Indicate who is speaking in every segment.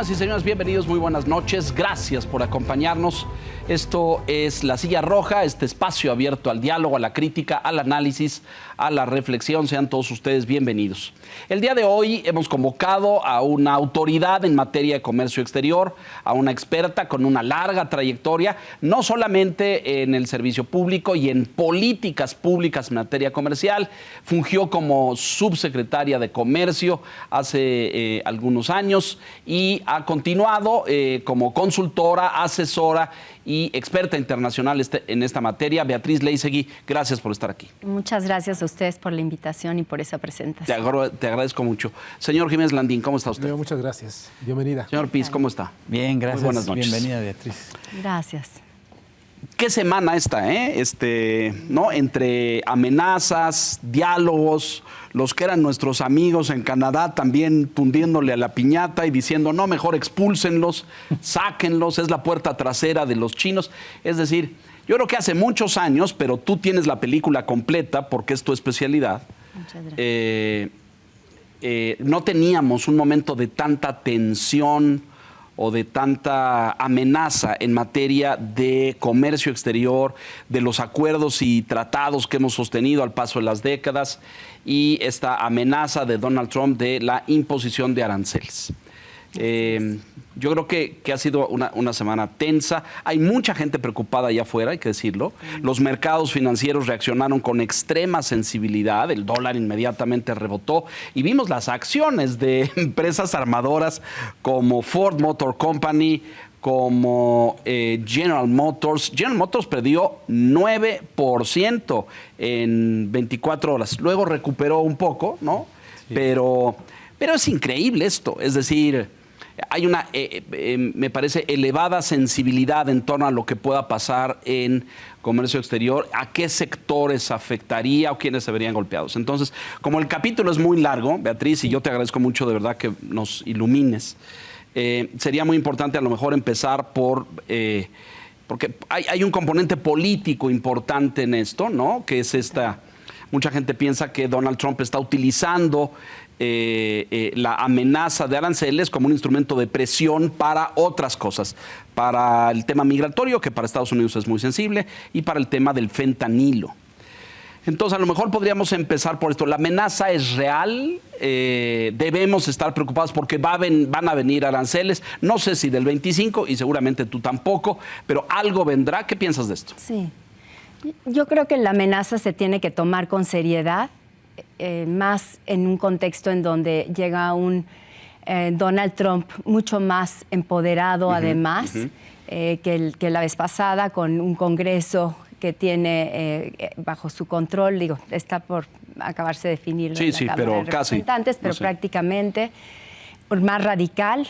Speaker 1: Señoras y señores, bienvenidos, muy buenas noches. Gracias por acompañarnos. Esto es La Silla Roja, este espacio abierto al diálogo, a la crítica, al análisis, a la reflexión. Sean todos ustedes bienvenidos. El día de hoy hemos convocado a una autoridad en materia de comercio exterior, a una experta con una larga trayectoria, no solamente en el servicio público y en políticas públicas en materia comercial. Fungió como subsecretaria de Comercio hace algunos años y ha continuado como consultora, asesora y experta internacional en esta materia. Beatriz Leisegui, gracias por estar aquí.
Speaker 2: Muchas gracias a ustedes por la invitación y por esa presentación.
Speaker 1: Te agradezco mucho. Señor Jiménez Landín, ¿cómo está usted?
Speaker 3: Muchas gracias. Bienvenida.
Speaker 1: Señor Piz, ¿cómo está?
Speaker 4: Bien, gracias.
Speaker 1: Muy buenas noches.
Speaker 4: Bienvenida, Beatriz.
Speaker 2: Gracias.
Speaker 1: ¿Qué semana esta, ¿no? Entre amenazas, diálogos, los que eran nuestros amigos en Canadá también tundiéndole a la piñata y diciendo, no, mejor expúlsenlos, sáquenlos, es la puerta trasera de los chinos. Es decir, yo creo que hace muchos años, pero tú tienes la película completa porque es tu especialidad.
Speaker 2: Muchas gracias.
Speaker 1: No teníamos un momento de tanta tensión o de tanta amenaza en materia de comercio exterior, de los acuerdos y tratados que hemos sostenido al paso de las décadas y esta amenaza de Donald Trump de la imposición de aranceles. Yo creo que ha sido una semana tensa. Hay mucha gente preocupada allá afuera, hay que decirlo. Los mercados financieros reaccionaron con extrema sensibilidad. El dólar inmediatamente rebotó. Y vimos las acciones de empresas armadoras como Ford Motor Company, como General Motors. General Motors perdió 9% en 24 horas. Luego recuperó un poco, ¿no? Sí. Pero es increíble esto. Es decir, hay una, me parece, elevada sensibilidad en torno a lo que pueda pasar en comercio exterior, a qué sectores afectaría o quiénes se verían golpeados. Entonces, como el capítulo es muy largo, Beatriz, y yo te agradezco mucho de verdad que nos ilumines, sería muy importante a lo mejor empezar por, porque hay un componente político importante en esto, ¿no? Que es esta, mucha gente piensa que Donald Trump está utilizando la amenaza de aranceles como un instrumento de presión para otras cosas, para el tema migratorio, que para Estados Unidos es muy sensible, y para el tema del fentanilo. Entonces, a lo mejor podríamos empezar por esto. ¿La amenaza es real? ¿Debemos estar preocupados porque van a venir aranceles? No sé si del 25, y seguramente tú tampoco, pero algo vendrá. ¿Qué piensas de esto?
Speaker 2: Sí. Yo creo que la amenaza se tiene que tomar con seriedad, más en un contexto en donde llega un Donald Trump mucho más empoderado, además, que la vez pasada, con un Congreso que tiene bajo su control. Digo, está por acabarse de definirlo en la Cámara de Representantes, pero prácticamente más radical.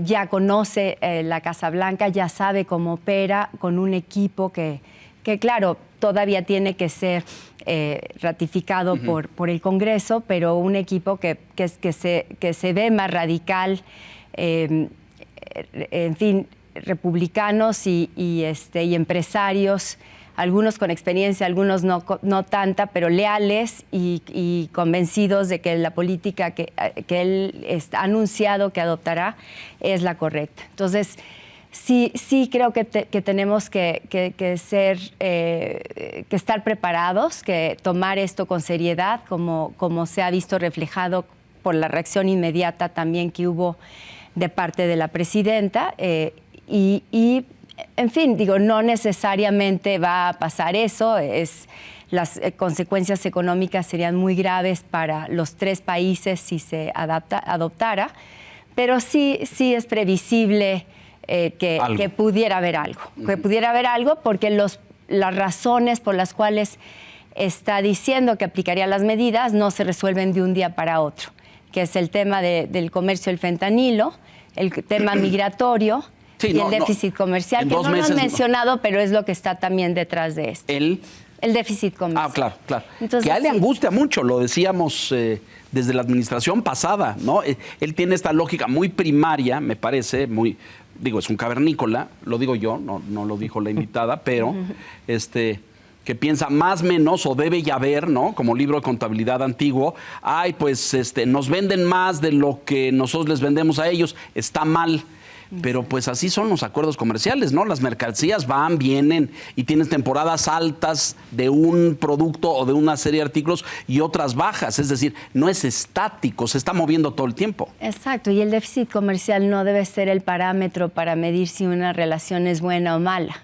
Speaker 2: Ya conoce la Casa Blanca, ya sabe cómo opera, con un equipo que claro, todavía tiene que ser ratificado por el Congreso, pero un equipo que se ve más radical, en fin, republicanos y empresarios, algunos con experiencia, algunos no tanta, pero leales y convencidos de que la política que él ha anunciado que adoptará es la correcta. Entonces, sí creo que tenemos que estar preparados, que tomar esto con seriedad, como se ha visto reflejado por la reacción inmediata también que hubo de parte de la presidenta. En fin, digo, no necesariamente va a pasar eso. Las consecuencias económicas serían muy graves para los tres países si se adoptara, pero sí es previsible que pudiera haber algo. Que pudiera haber algo porque las razones por las cuales está diciendo que aplicaría las medidas no se resuelven de un día para otro, que es el tema del comercio del fentanilo, el tema migratorio y el déficit comercial, que no lo han mencionado, pero es lo que está también detrás de esto. El déficit comercial. Claro.
Speaker 1: Entonces, que a él le angustia mucho, lo decíamos desde la administración pasada, ¿no? Él tiene esta lógica muy primaria, me parece, es un cavernícola, lo digo yo, no lo dijo la invitada, pero que piensa más menos o debe ya ver, ¿no? Como libro de contabilidad antiguo, ay, pues nos venden más de lo que nosotros les vendemos a ellos, está mal. Pero pues así son los acuerdos comerciales, ¿no? Las mercancías van, vienen y tienes temporadas altas de un producto o de una serie de artículos y otras bajas. Es decir, no es estático, se está moviendo todo el tiempo.
Speaker 2: Exacto, y el déficit comercial no debe ser el parámetro para medir si una relación es buena o mala.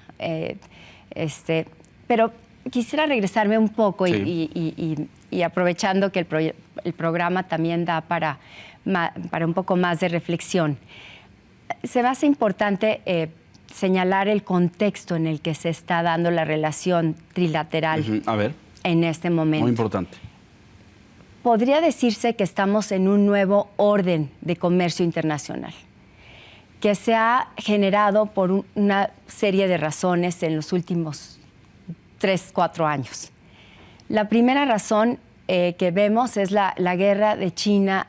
Speaker 2: Pero quisiera regresarme un poco y aprovechando que el programa también da para un poco más de reflexión. Se me hace importante señalar el contexto en el que se está dando la relación trilateral
Speaker 1: A ver,
Speaker 2: en este momento.
Speaker 1: muy importante.
Speaker 2: Podría decirse que estamos en un nuevo orden de comercio internacional que se ha generado por una serie de razones en los últimos 3, 4 años. La primera razón que vemos es la guerra de China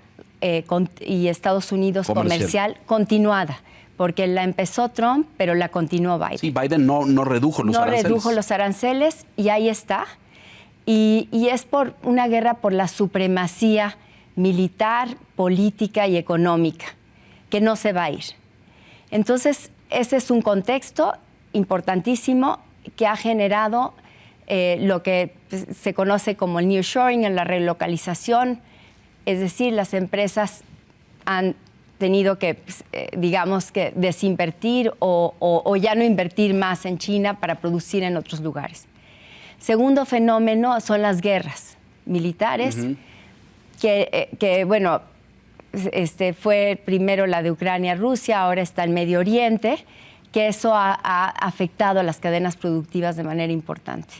Speaker 2: y Estados Unidos comercial continuada, porque la empezó Trump, pero la continuó Biden.
Speaker 1: Sí, Biden no redujo los aranceles.
Speaker 2: No redujo los aranceles y ahí está. Y es por una guerra por la supremacía militar, política y económica, que no se va a ir. Entonces, ese es un contexto importantísimo que ha generado lo que se conoce como el nearshoring, la relocalización. Es decir, las empresas han tenido que, digamos, que desinvertir o ya no invertir más en China para producir en otros lugares. Segundo fenómeno son las guerras militares, que bueno, fue primero la de Ucrania-Rusia, ahora está el Medio Oriente, que eso ha afectado a las cadenas productivas de manera importante.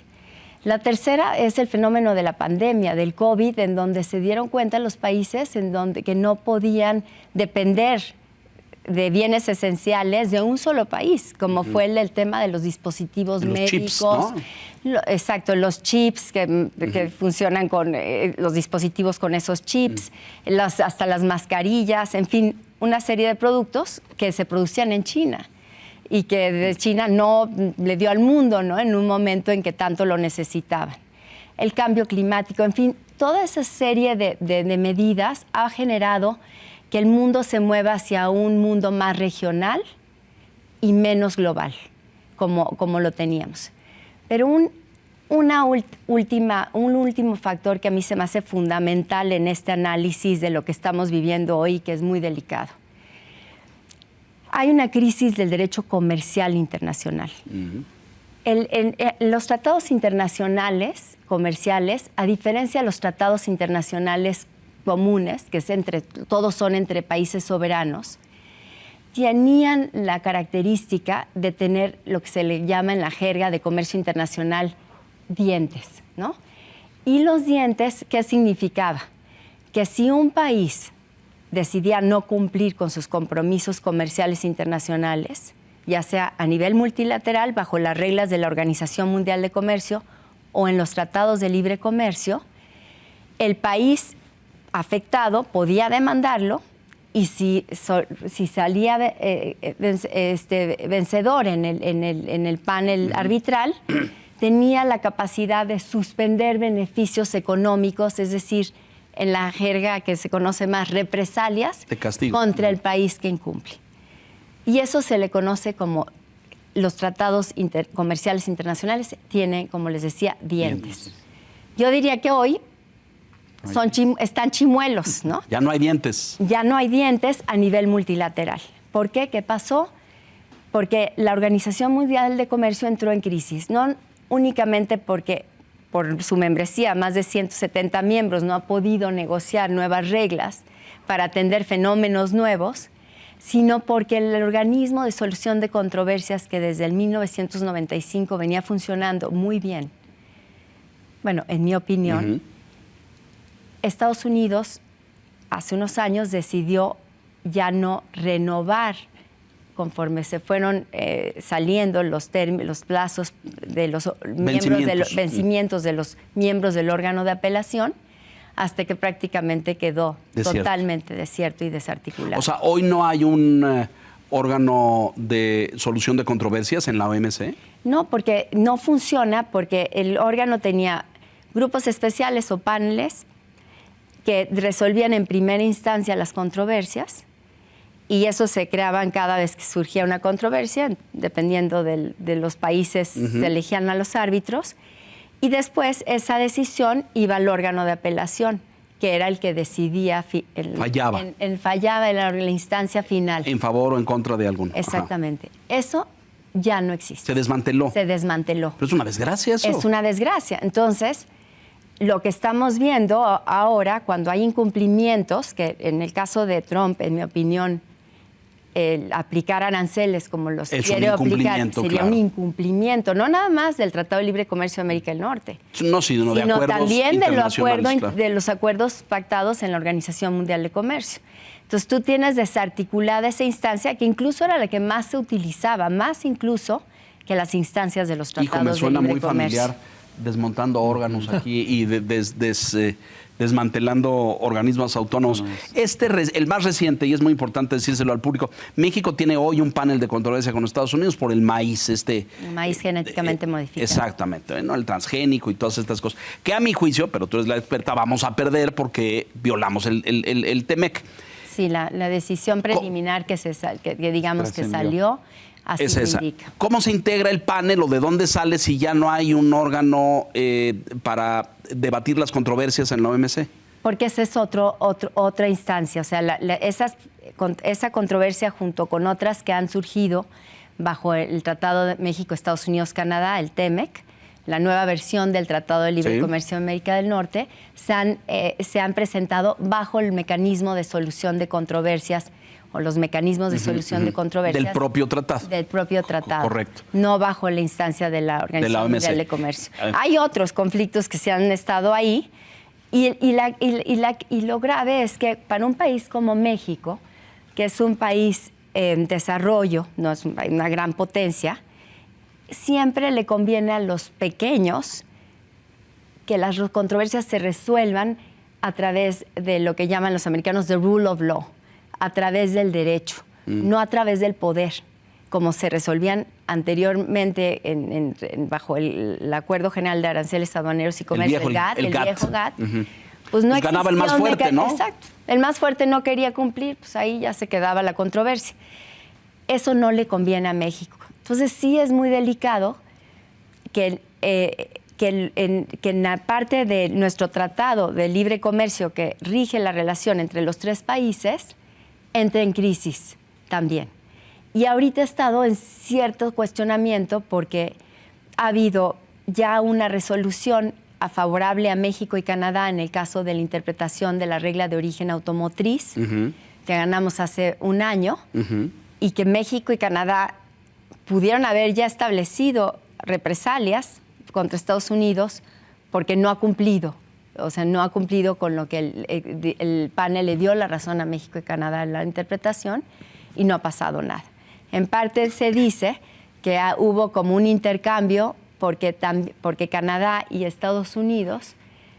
Speaker 2: La tercera es el fenómeno de la pandemia, del COVID, en donde se dieron cuenta los países que no podían depender de bienes esenciales de un solo país, como fue el tema de los dispositivos médicos.
Speaker 1: Chips, ¿no?
Speaker 2: Exacto, los chips que funcionan con los dispositivos con esos chips, hasta las mascarillas, en fin, una serie de productos que se producían en China y que de China no le dio al mundo, ¿no? En un momento en que tanto lo necesitaban. El cambio climático, en fin, toda esa serie de medidas ha generado que el mundo se mueva hacia un mundo más regional y menos global, como lo teníamos. Pero un último factor que a mí se me hace fundamental en este análisis de lo que estamos viviendo hoy, que es muy delicado. Hay una crisis del derecho comercial internacional. Los tratados internacionales comerciales, a diferencia de los tratados internacionales comunes, que todos son entre países soberanos, tenían la característica de tener lo que se le llama en la jerga de comercio internacional dientes, ¿no? Y los dientes, ¿qué significaba? Que si un país decidía no cumplir con sus compromisos comerciales internacionales, ya sea a nivel multilateral, bajo las reglas de la Organización Mundial de Comercio o en los tratados de libre comercio, el país afectado podía demandarlo y si salía vencedor en el panel arbitral, tenía la capacidad de suspender beneficios económicos, es decir, en la jerga que se conoce más, represalias contra el país que incumple. Y eso se le conoce como los tratados comerciales internacionales, tienen, como les decía, dientes. Yo diría que hoy están chimuelos, ¿no?
Speaker 1: Ya no hay dientes.
Speaker 2: Ya no hay dientes a nivel multilateral. ¿Por qué? ¿Qué pasó? Porque la Organización Mundial de Comercio entró en crisis, no únicamente porque por su membresía, más de 170 miembros, no ha podido negociar nuevas reglas para atender fenómenos nuevos, sino porque el organismo de solución de controversias que desde el 1995 venía funcionando muy bien, bueno, en mi opinión, Estados Unidos hace unos años decidió ya no renovar conforme se fueron saliendo los plazos de los vencimientos de los miembros del órgano de apelación, hasta que prácticamente quedó totalmente desierto y desarticulado.
Speaker 1: O sea, hoy no hay un órgano de solución de controversias en la OMC?
Speaker 2: No, porque no funciona, porque el órgano tenía grupos especiales o paneles que resolvían en primera instancia las controversias, y eso se creaban cada vez que surgía una controversia, dependiendo de los países, se elegían a los árbitros, y después esa decisión iba al órgano de apelación, que era el que decidía, fallaba en la instancia final.
Speaker 1: En favor o en contra de alguno.
Speaker 2: Exactamente. Ajá. Eso ya no existe.
Speaker 1: Se desmanteló.
Speaker 2: Se desmanteló.
Speaker 1: Pero es una desgracia eso.
Speaker 2: Es una desgracia. Entonces, lo que estamos viendo ahora, cuando hay incumplimientos, que en el caso de Trump, en mi opinión, el aplicar aranceles como los quiere aplicar sería un incumplimiento, no nada más del Tratado de Libre Comercio de América del Norte,
Speaker 1: no, sino de acuerdos
Speaker 2: también
Speaker 1: internacionales,
Speaker 2: de los acuerdos pactados en la Organización Mundial de Comercio. Entonces tú tienes desarticulada esa instancia que incluso era la que más se utilizaba, más incluso que las instancias de los tratados de libre comercio.
Speaker 1: Me suena muy familiar, desmontando órganos aquí y desmantelando organismos autónomos. El más reciente, y es muy importante decírselo al público, México tiene hoy un panel de controversia con Estados Unidos por el maíz. El
Speaker 2: maíz genéticamente modificado.
Speaker 1: Exactamente, ¿no? El transgénico y todas estas cosas. Que a mi juicio, pero tú eres la experta, vamos a perder porque violamos el TEMEC.
Speaker 2: Sí, la decisión preliminar que salió, así
Speaker 1: es esa.
Speaker 2: indica.
Speaker 1: ¿Cómo se integra el panel o de dónde sale si ya no hay un órgano para debatir las controversias en la OMC?
Speaker 2: Porque esa es otra instancia. O sea, esa controversia junto con otras que han surgido bajo el Tratado de México, Estados Unidos, Canadá, el TEMEC, la nueva versión del Tratado de Libre Comercio de América del Norte, se han presentado bajo el mecanismo de solución de controversias o los mecanismos de solución de controversias.
Speaker 1: Del propio tratado.
Speaker 2: Del propio tratado.
Speaker 1: Correcto.
Speaker 2: No bajo la instancia de la Organización Mundial de Comercio. Hay otros conflictos que se han estado ahí y lo grave es que para un país como México, que es un país en desarrollo, no es una gran potencia, siempre le conviene a los pequeños que las controversias se resuelvan a través de lo que llaman los americanos the rule of law, a través del derecho, no a través del poder, como se resolvían anteriormente bajo el Acuerdo General de Aranceles Aduaneros y Comercio, el viejo GATT. Pues no
Speaker 1: ganaba el más fuerte, ¿no?
Speaker 2: Exacto. El más fuerte no quería cumplir, pues ahí ya se quedaba la controversia. Eso no le conviene a México. Entonces sí es muy delicado que en la parte de nuestro tratado de libre comercio que rige la relación entre los tres países entre en crisis también. Y ahorita he estado en cierto cuestionamiento porque ha habido ya una resolución favorable a México y Canadá en el caso de la interpretación de la regla de origen automotriz que ganamos hace un año y que México y Canadá pudieron haber ya establecido represalias contra Estados Unidos porque no ha cumplido. O sea, no ha cumplido con lo que el panel le dio la razón a México y Canadá en la interpretación y no ha pasado nada. En parte se dice que hubo como un intercambio porque Canadá y Estados Unidos,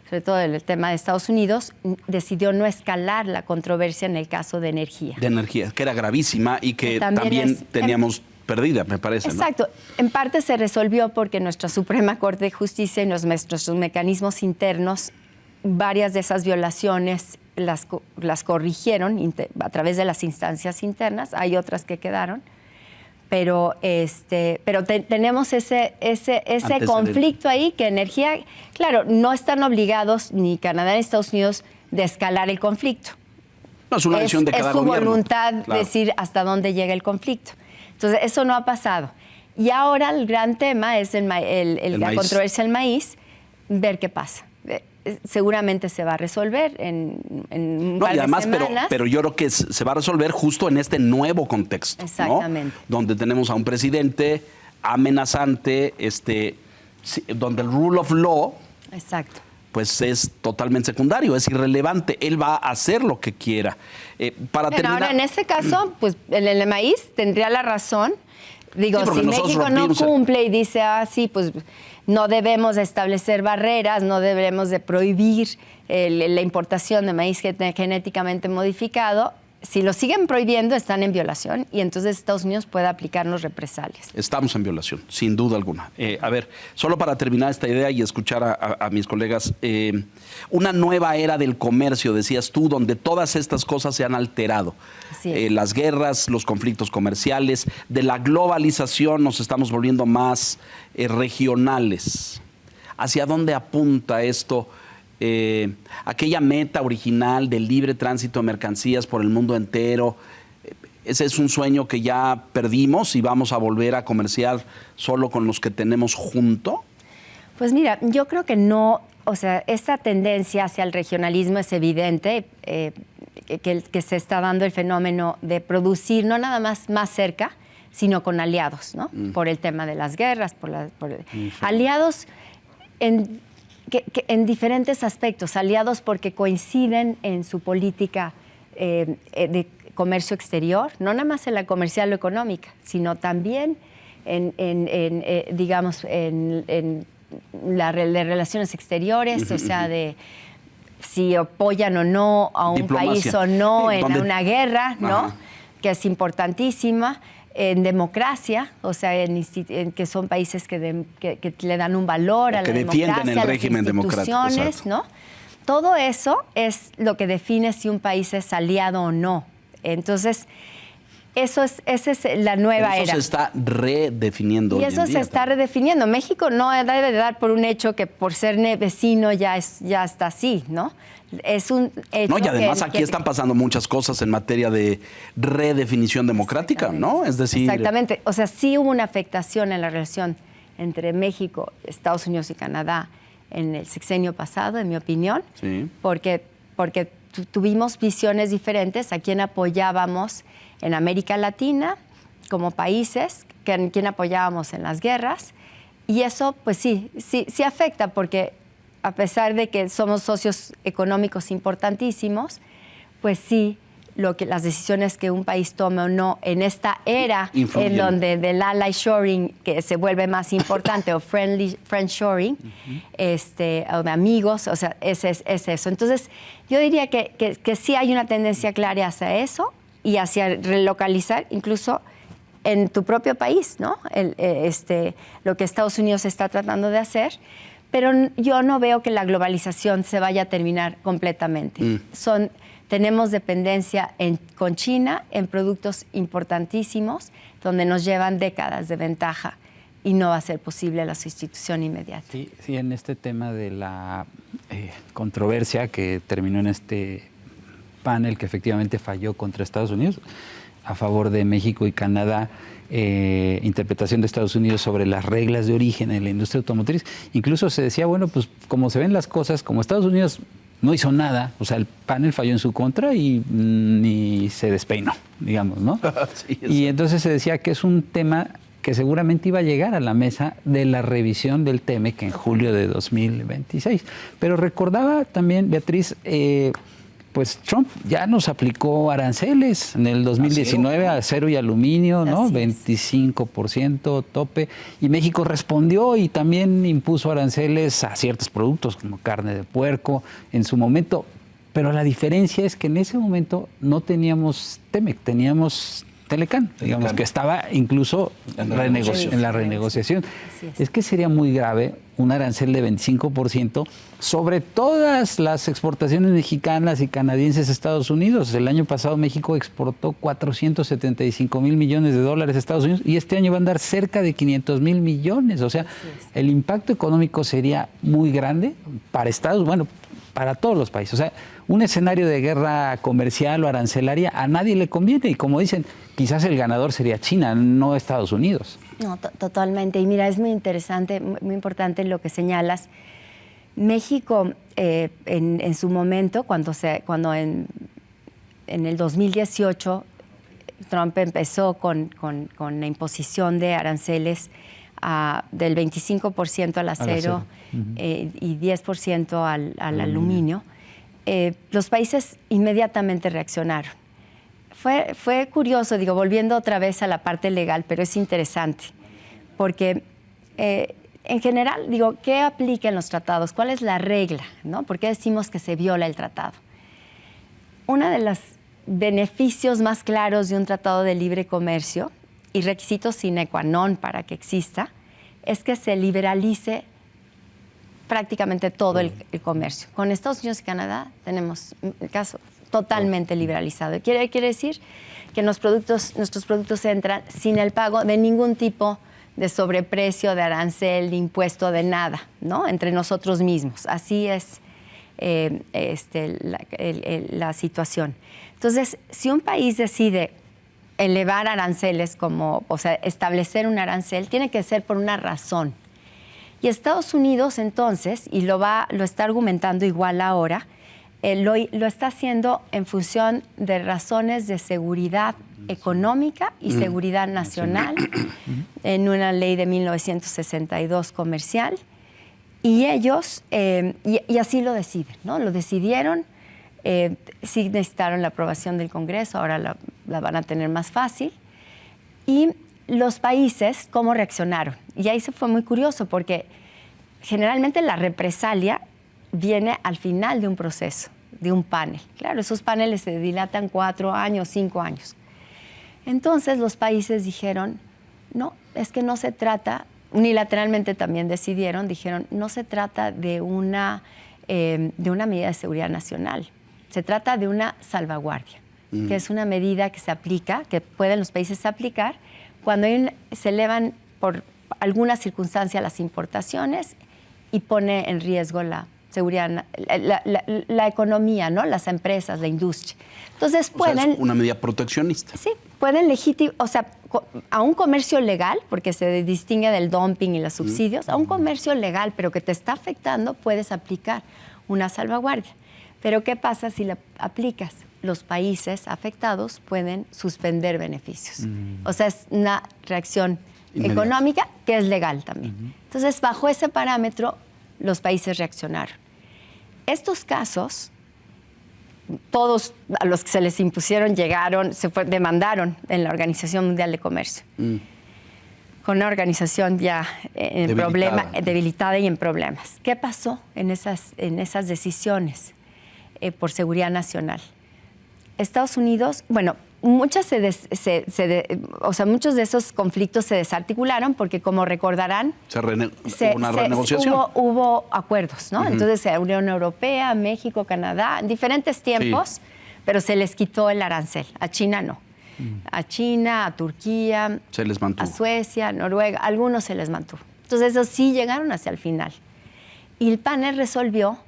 Speaker 2: sobre todo el tema de Estados Unidos, decidió no escalar la controversia en el caso de energía.
Speaker 1: De energía, que era gravísima y que también teníamos perdida, me parece.
Speaker 2: Exacto. ¿No? En parte se resolvió porque nuestra Suprema Corte de Justicia y nuestros mecanismos internos, varias de esas violaciones las corrigieron a través de las instancias internas. Hay otras que quedaron. Pero tenemos ese conflicto ahí que energía, claro, no están obligados ni Canadá ni Estados Unidos de escalar el conflicto.
Speaker 1: No, es una decisión de cada gobierno. Es su voluntad decir hasta dónde llega el conflicto. Entonces, eso no ha pasado. Y ahora el gran tema es la controversia del maíz, ver qué pasa. Seguramente se va a resolver en un par de semanas. Pero yo creo que se va a resolver justo en este nuevo contexto.
Speaker 2: Exactamente.
Speaker 1: ¿No? Donde tenemos a un presidente amenazante, donde el rule of law pues es totalmente secundario, es irrelevante. Él va a hacer lo que quiera.
Speaker 2: Ahora, en ese caso, pues el maíz tendría la razón. Digo, si México no cumple y dice, pues no debemos establecer barreras, no debemos de prohibir la importación de maíz genéticamente modificado, si lo siguen prohibiendo, están en violación y entonces Estados Unidos puede aplicarnos represalias.
Speaker 1: Estamos en violación, sin duda alguna. A ver, solo para terminar esta idea y escuchar a mis colegas, una nueva era del comercio, decías tú, donde todas estas cosas se han alterado. Las guerras, los conflictos comerciales, de la globalización nos estamos volviendo más regionales. ¿Hacia dónde apunta esto? Aquella meta original del libre tránsito de mercancías por el mundo entero, ese es un sueño que ya perdimos y vamos a volver a comerciar solo con los que tenemos junto.
Speaker 2: Pues mira, yo creo que no, o sea, esta tendencia hacia el regionalismo es evidente, que se está dando el fenómeno de producir no nada más cerca, sino con aliados, ¿no? Por el tema de las guerras, aliados en diferentes aspectos, aliados porque coinciden en su política de comercio exterior, no nada más en la comercial o económica, sino también digamos, en las relaciones exteriores, o sea, de si apoyan o no a un país o no en una guerra, ¿no? Que es importantísima. En democracia, o sea, en que son países que le dan un valor a la democracia,
Speaker 1: defienden el régimen democrático,
Speaker 2: ¿no? Todo eso es lo que define si un país es aliado o no. Entonces, esa es la nueva era.
Speaker 1: Eso se está redefiniendo.
Speaker 2: Y eso se está redefiniendo. México no debe de dar por un hecho que por ser vecino ya está así, ¿no? Es un hecho.
Speaker 1: No, y además aquí están pasando muchas cosas en materia de redefinición democrática, ¿no? Es decir.
Speaker 2: Exactamente. O sea, sí hubo una afectación en la relación entre México, Estados Unidos y Canadá en el sexenio pasado, en mi opinión.
Speaker 1: Sí.
Speaker 2: Porque tuvimos visiones diferentes a quién apoyábamos en América Latina como países, a quién apoyábamos en las guerras. Y eso, pues sí afecta porque a pesar de que somos socios económicos importantísimos, pues sí, las decisiones que un país tome o no en esta era, en donde del ally shoring, que se vuelve más importante, o friendshoring, o de amigos, o sea, es eso. Entonces, yo diría que sí hay una tendencia clara hacia eso y hacia relocalizar, incluso en tu propio país, ¿no? Lo que Estados Unidos está tratando de hacer. Pero yo no veo que la globalización se vaya a terminar completamente. Tenemos dependencia con China en productos importantísimos, donde nos llevan décadas de ventaja y no va a ser posible la sustitución inmediata.
Speaker 3: Sí, en este tema de la controversia que terminó en este panel que efectivamente falló contra Estados Unidos, a favor de México y Canadá, interpretación de Estados Unidos sobre las reglas de origen en la industria automotriz. Incluso se decía, bueno, pues como se ven las cosas, como Estados Unidos no hizo nada, o sea, el panel falló en su contra y ni se despeinó, digamos, ¿no? Sí, y entonces se decía que es un tema que seguramente iba a llegar a la mesa de la revisión del TEMEC en julio de 2026. Pero recordaba también, Beatriz, pues Trump ya nos aplicó aranceles en el 2019 a acero y aluminio, ¿no? 25% tope. Y México respondió y también impuso aranceles a ciertos productos como carne de puerco en su momento. Pero la diferencia es que en ese momento no teníamos TEMEC, teníamos Telecán, digamos, que estaba incluso en la renegociación. Es que sería muy grave un arancel de 25% sobre todas las exportaciones mexicanas y canadienses a Estados Unidos. El año pasado México exportó 475 mil millones de dólares a Estados Unidos y este año va a andar cerca de 500 mil millones. O sea, el impacto económico sería muy grande para todos los países. O sea, un escenario de guerra comercial o arancelaria a nadie le conviene. Y como dicen, quizás el ganador sería China, no Estados Unidos.
Speaker 2: No, totalmente. Y mira, es muy interesante, muy importante lo que señalas. México, en su momento, cuando en el 2018 Trump empezó con la imposición de aranceles del 25% al acero y 10% al aluminio, los países inmediatamente reaccionaron. Fue curioso, volviendo otra vez a la parte legal, pero es interesante, porque en general, ¿qué aplica en los tratados? ¿Cuál es la regla? ¿No? ¿Por qué decimos que se viola el tratado? Una de las beneficios más claros de un tratado de libre comercio y requisitos sine qua non para que exista es que se liberalice prácticamente todo el comercio. Con Estados Unidos y Canadá tenemos el caso totalmente liberalizado. Quiere decir que nuestros productos entran sin el pago de ningún tipo de sobreprecio, de arancel, de impuesto, de nada, ¿no? Entre nosotros mismos. Así es la situación. Entonces, si un país decide elevar aranceles, o sea, establecer un arancel, tiene que ser por una razón. Y Estados Unidos, entonces, y lo está argumentando igual ahora, lo está haciendo en función de razones de seguridad económica y seguridad nacional, en una ley de 1962 comercial, y ellos, y así lo deciden, ¿no? Lo decidieron, sí necesitaron la aprobación del Congreso, ahora la van a tener más fácil, y los países, ¿cómo reaccionaron? Y ahí se fue muy curioso, porque generalmente la represalia viene al final de un proceso, de un panel. Claro, esos paneles se dilatan 4 años, 5 años. Entonces los países dijeron, no, es que no se trata, unilateralmente también dijeron, no se trata de una medida de seguridad nacional, se trata de una salvaguardia, que es una medida que se aplica, que pueden los países aplicar cuando se elevan por alguna circunstancia las importaciones y pone en riesgo la seguridad, la economía, ¿no? Las empresas, la industria. Entonces pueden...
Speaker 1: es una medida proteccionista.
Speaker 2: Sí, pueden o sea, a un comercio legal, porque se distingue del dumping y los subsidios, a un comercio legal, pero que te está afectando, puedes aplicar una salvaguardia. Pero ¿qué pasa si la aplicas? Los países afectados pueden suspender beneficios. O sea, es una reacción económica que es legal también. Entonces, bajo ese parámetro, los países reaccionaron. Estos casos, todos a los que se les impusieron demandaron en la Organización Mundial de Comercio. Con una organización ya debilitada y en problemas. ¿Qué pasó en esas decisiones por seguridad nacional? Estados Unidos, bueno, muchos de esos conflictos se desarticularon porque, como recordarán,
Speaker 1: hubo una renegociación.
Speaker 2: Hubo acuerdos, ¿no? Entonces, Unión Europea, México, Canadá, en diferentes tiempos, pero se les quitó el arancel. A China no. A China, a Turquía,
Speaker 1: se les mantuvo.
Speaker 2: A Suecia, Noruega, algunos se les mantuvo. Entonces, esos sí llegaron hacia el final. Y el panel resolvió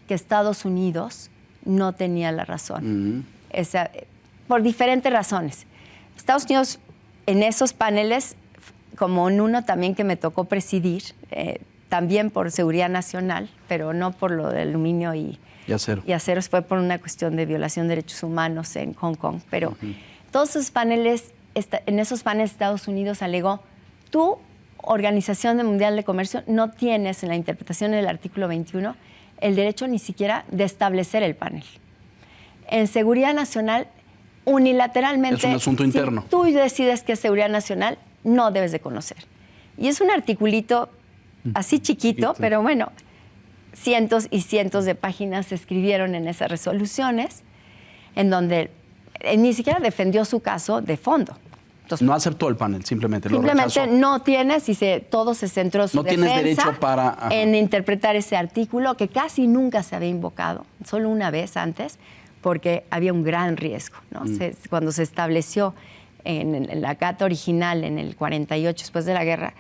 Speaker 2: que Estados Unidos no tenía la razón. Por diferentes razones. Estados Unidos, en esos paneles, como en uno también que me tocó presidir, también por seguridad nacional, pero no por lo de aluminio y acero, fue por una cuestión de violación de derechos humanos en Hong Kong. Pero todos esos paneles, en esos paneles Estados Unidos alegó, tú, Organización Mundial de Comercio, no tienes en la interpretación del artículo 21 el derecho ni siquiera de establecer el panel. En seguridad nacional, unilateralmente,
Speaker 1: es un asunto interno.
Speaker 2: Si tú decides que es seguridad nacional, no debes de conocer. Y es un articulito así chiquito, pero bueno, cientos y cientos de páginas se escribieron en esas resoluciones, en donde ni siquiera defendió su caso de fondo.
Speaker 1: Entonces, no aceptó el panel, simplemente lo
Speaker 2: Simplemente
Speaker 1: rechazó.
Speaker 2: no tienes, todo se centró su defensa
Speaker 1: tienes derecho
Speaker 2: en interpretar ese artículo que casi nunca se había invocado, solo una vez antes, porque había un gran riesgo, ¿no? Cuando se estableció en la Carta original en el 48, después de la guerra,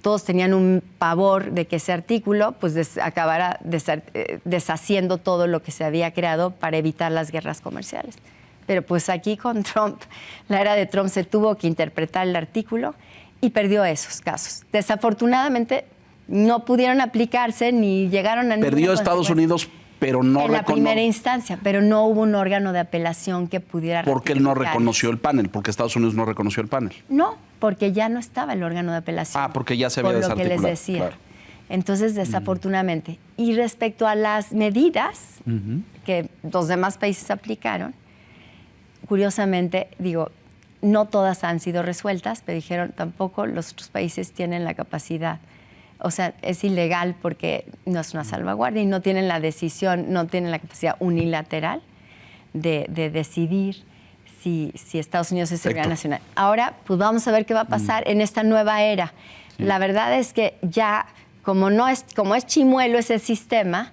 Speaker 2: todos tenían un pavor de que ese artículo pues acabara deshaciendo todo lo que se había creado para evitar las guerras comerciales. Pero pues aquí con Trump, la era de Trump, se tuvo que interpretar el artículo y perdió esos casos. Desafortunadamente no pudieron aplicarse ni llegaron a ninguna
Speaker 1: Perdió Estados Unidos, pero no
Speaker 2: en la primera instancia, pero no hubo un órgano de apelación que pudiera
Speaker 1: porque él no reconoció el panel, porque Estados Unidos no reconoció el panel.
Speaker 2: No, porque ya no estaba el órgano de apelación.
Speaker 1: Porque ya se había
Speaker 2: desarticulado. Por lo que les decía. Claro. Entonces, desafortunadamente. Y respecto a las medidas que los demás países aplicaron, curiosamente, no todas han sido resueltas, pero dijeron tampoco los otros países tienen la capacidad. O sea, es ilegal porque no es una salvaguardia y no tienen la decisión, no tienen la capacidad unilateral de decidir si Estados Unidos es seguridad nacional. Ahora, pues vamos a ver qué va a pasar en esta nueva era. La verdad es que ya, como es chimuelo ese sistema,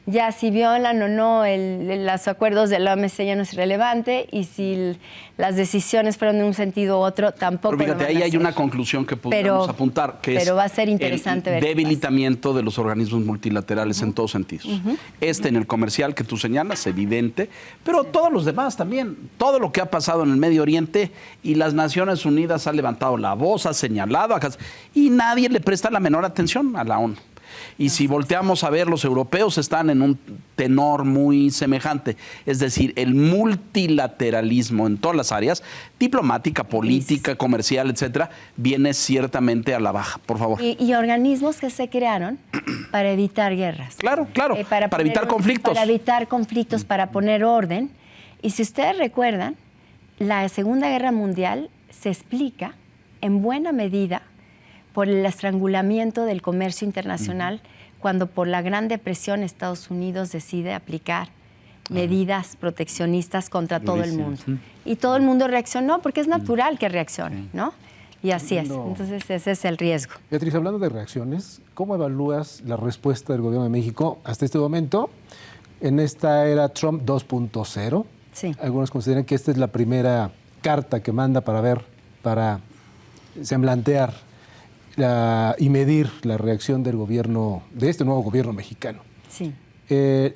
Speaker 2: ya si violan o no los acuerdos de la OMC ya no es relevante, y si las decisiones fueron de un sentido u otro, tampoco.
Speaker 1: Pero fíjate, ahí hay una conclusión que podemos apuntar, que es
Speaker 2: va a ser interesante
Speaker 1: el debilitamiento de los organismos multilaterales en todos sentidos. En el comercial que tú señalas, evidente, pero todos los demás también. Todo lo que ha pasado en el Medio Oriente, y las Naciones Unidas han levantado la voz, ha señalado, y nadie le presta la menor atención a la ONU. Y si volteamos a ver, los europeos están en un tenor muy semejante. Es decir, el multilateralismo en todas las áreas, diplomática, política, comercial, etcétera, viene ciertamente a la baja. Por favor.
Speaker 2: Y organismos que se crearon para evitar guerras.
Speaker 1: Claro, para evitar conflictos.
Speaker 2: Para evitar conflictos, para poner orden. Y si ustedes recuerdan, la Segunda Guerra Mundial se explica en buena medida por el estrangulamiento del comercio internacional, cuando por la Gran Depresión Estados Unidos decide aplicar medidas proteccionistas contra todo el mundo. Y todo el mundo reaccionó, porque es natural que reaccione, ¿no? Y así es. Entonces ese es el riesgo.
Speaker 4: Beatriz, hablando de reacciones, ¿cómo evalúas la respuesta del gobierno de México hasta este momento en esta era Trump 2.0?
Speaker 2: Sí.
Speaker 4: Algunos consideran que esta es la primera carta que manda para semblantear y medir la reacción del gobierno, de este nuevo gobierno mexicano.
Speaker 2: Sí.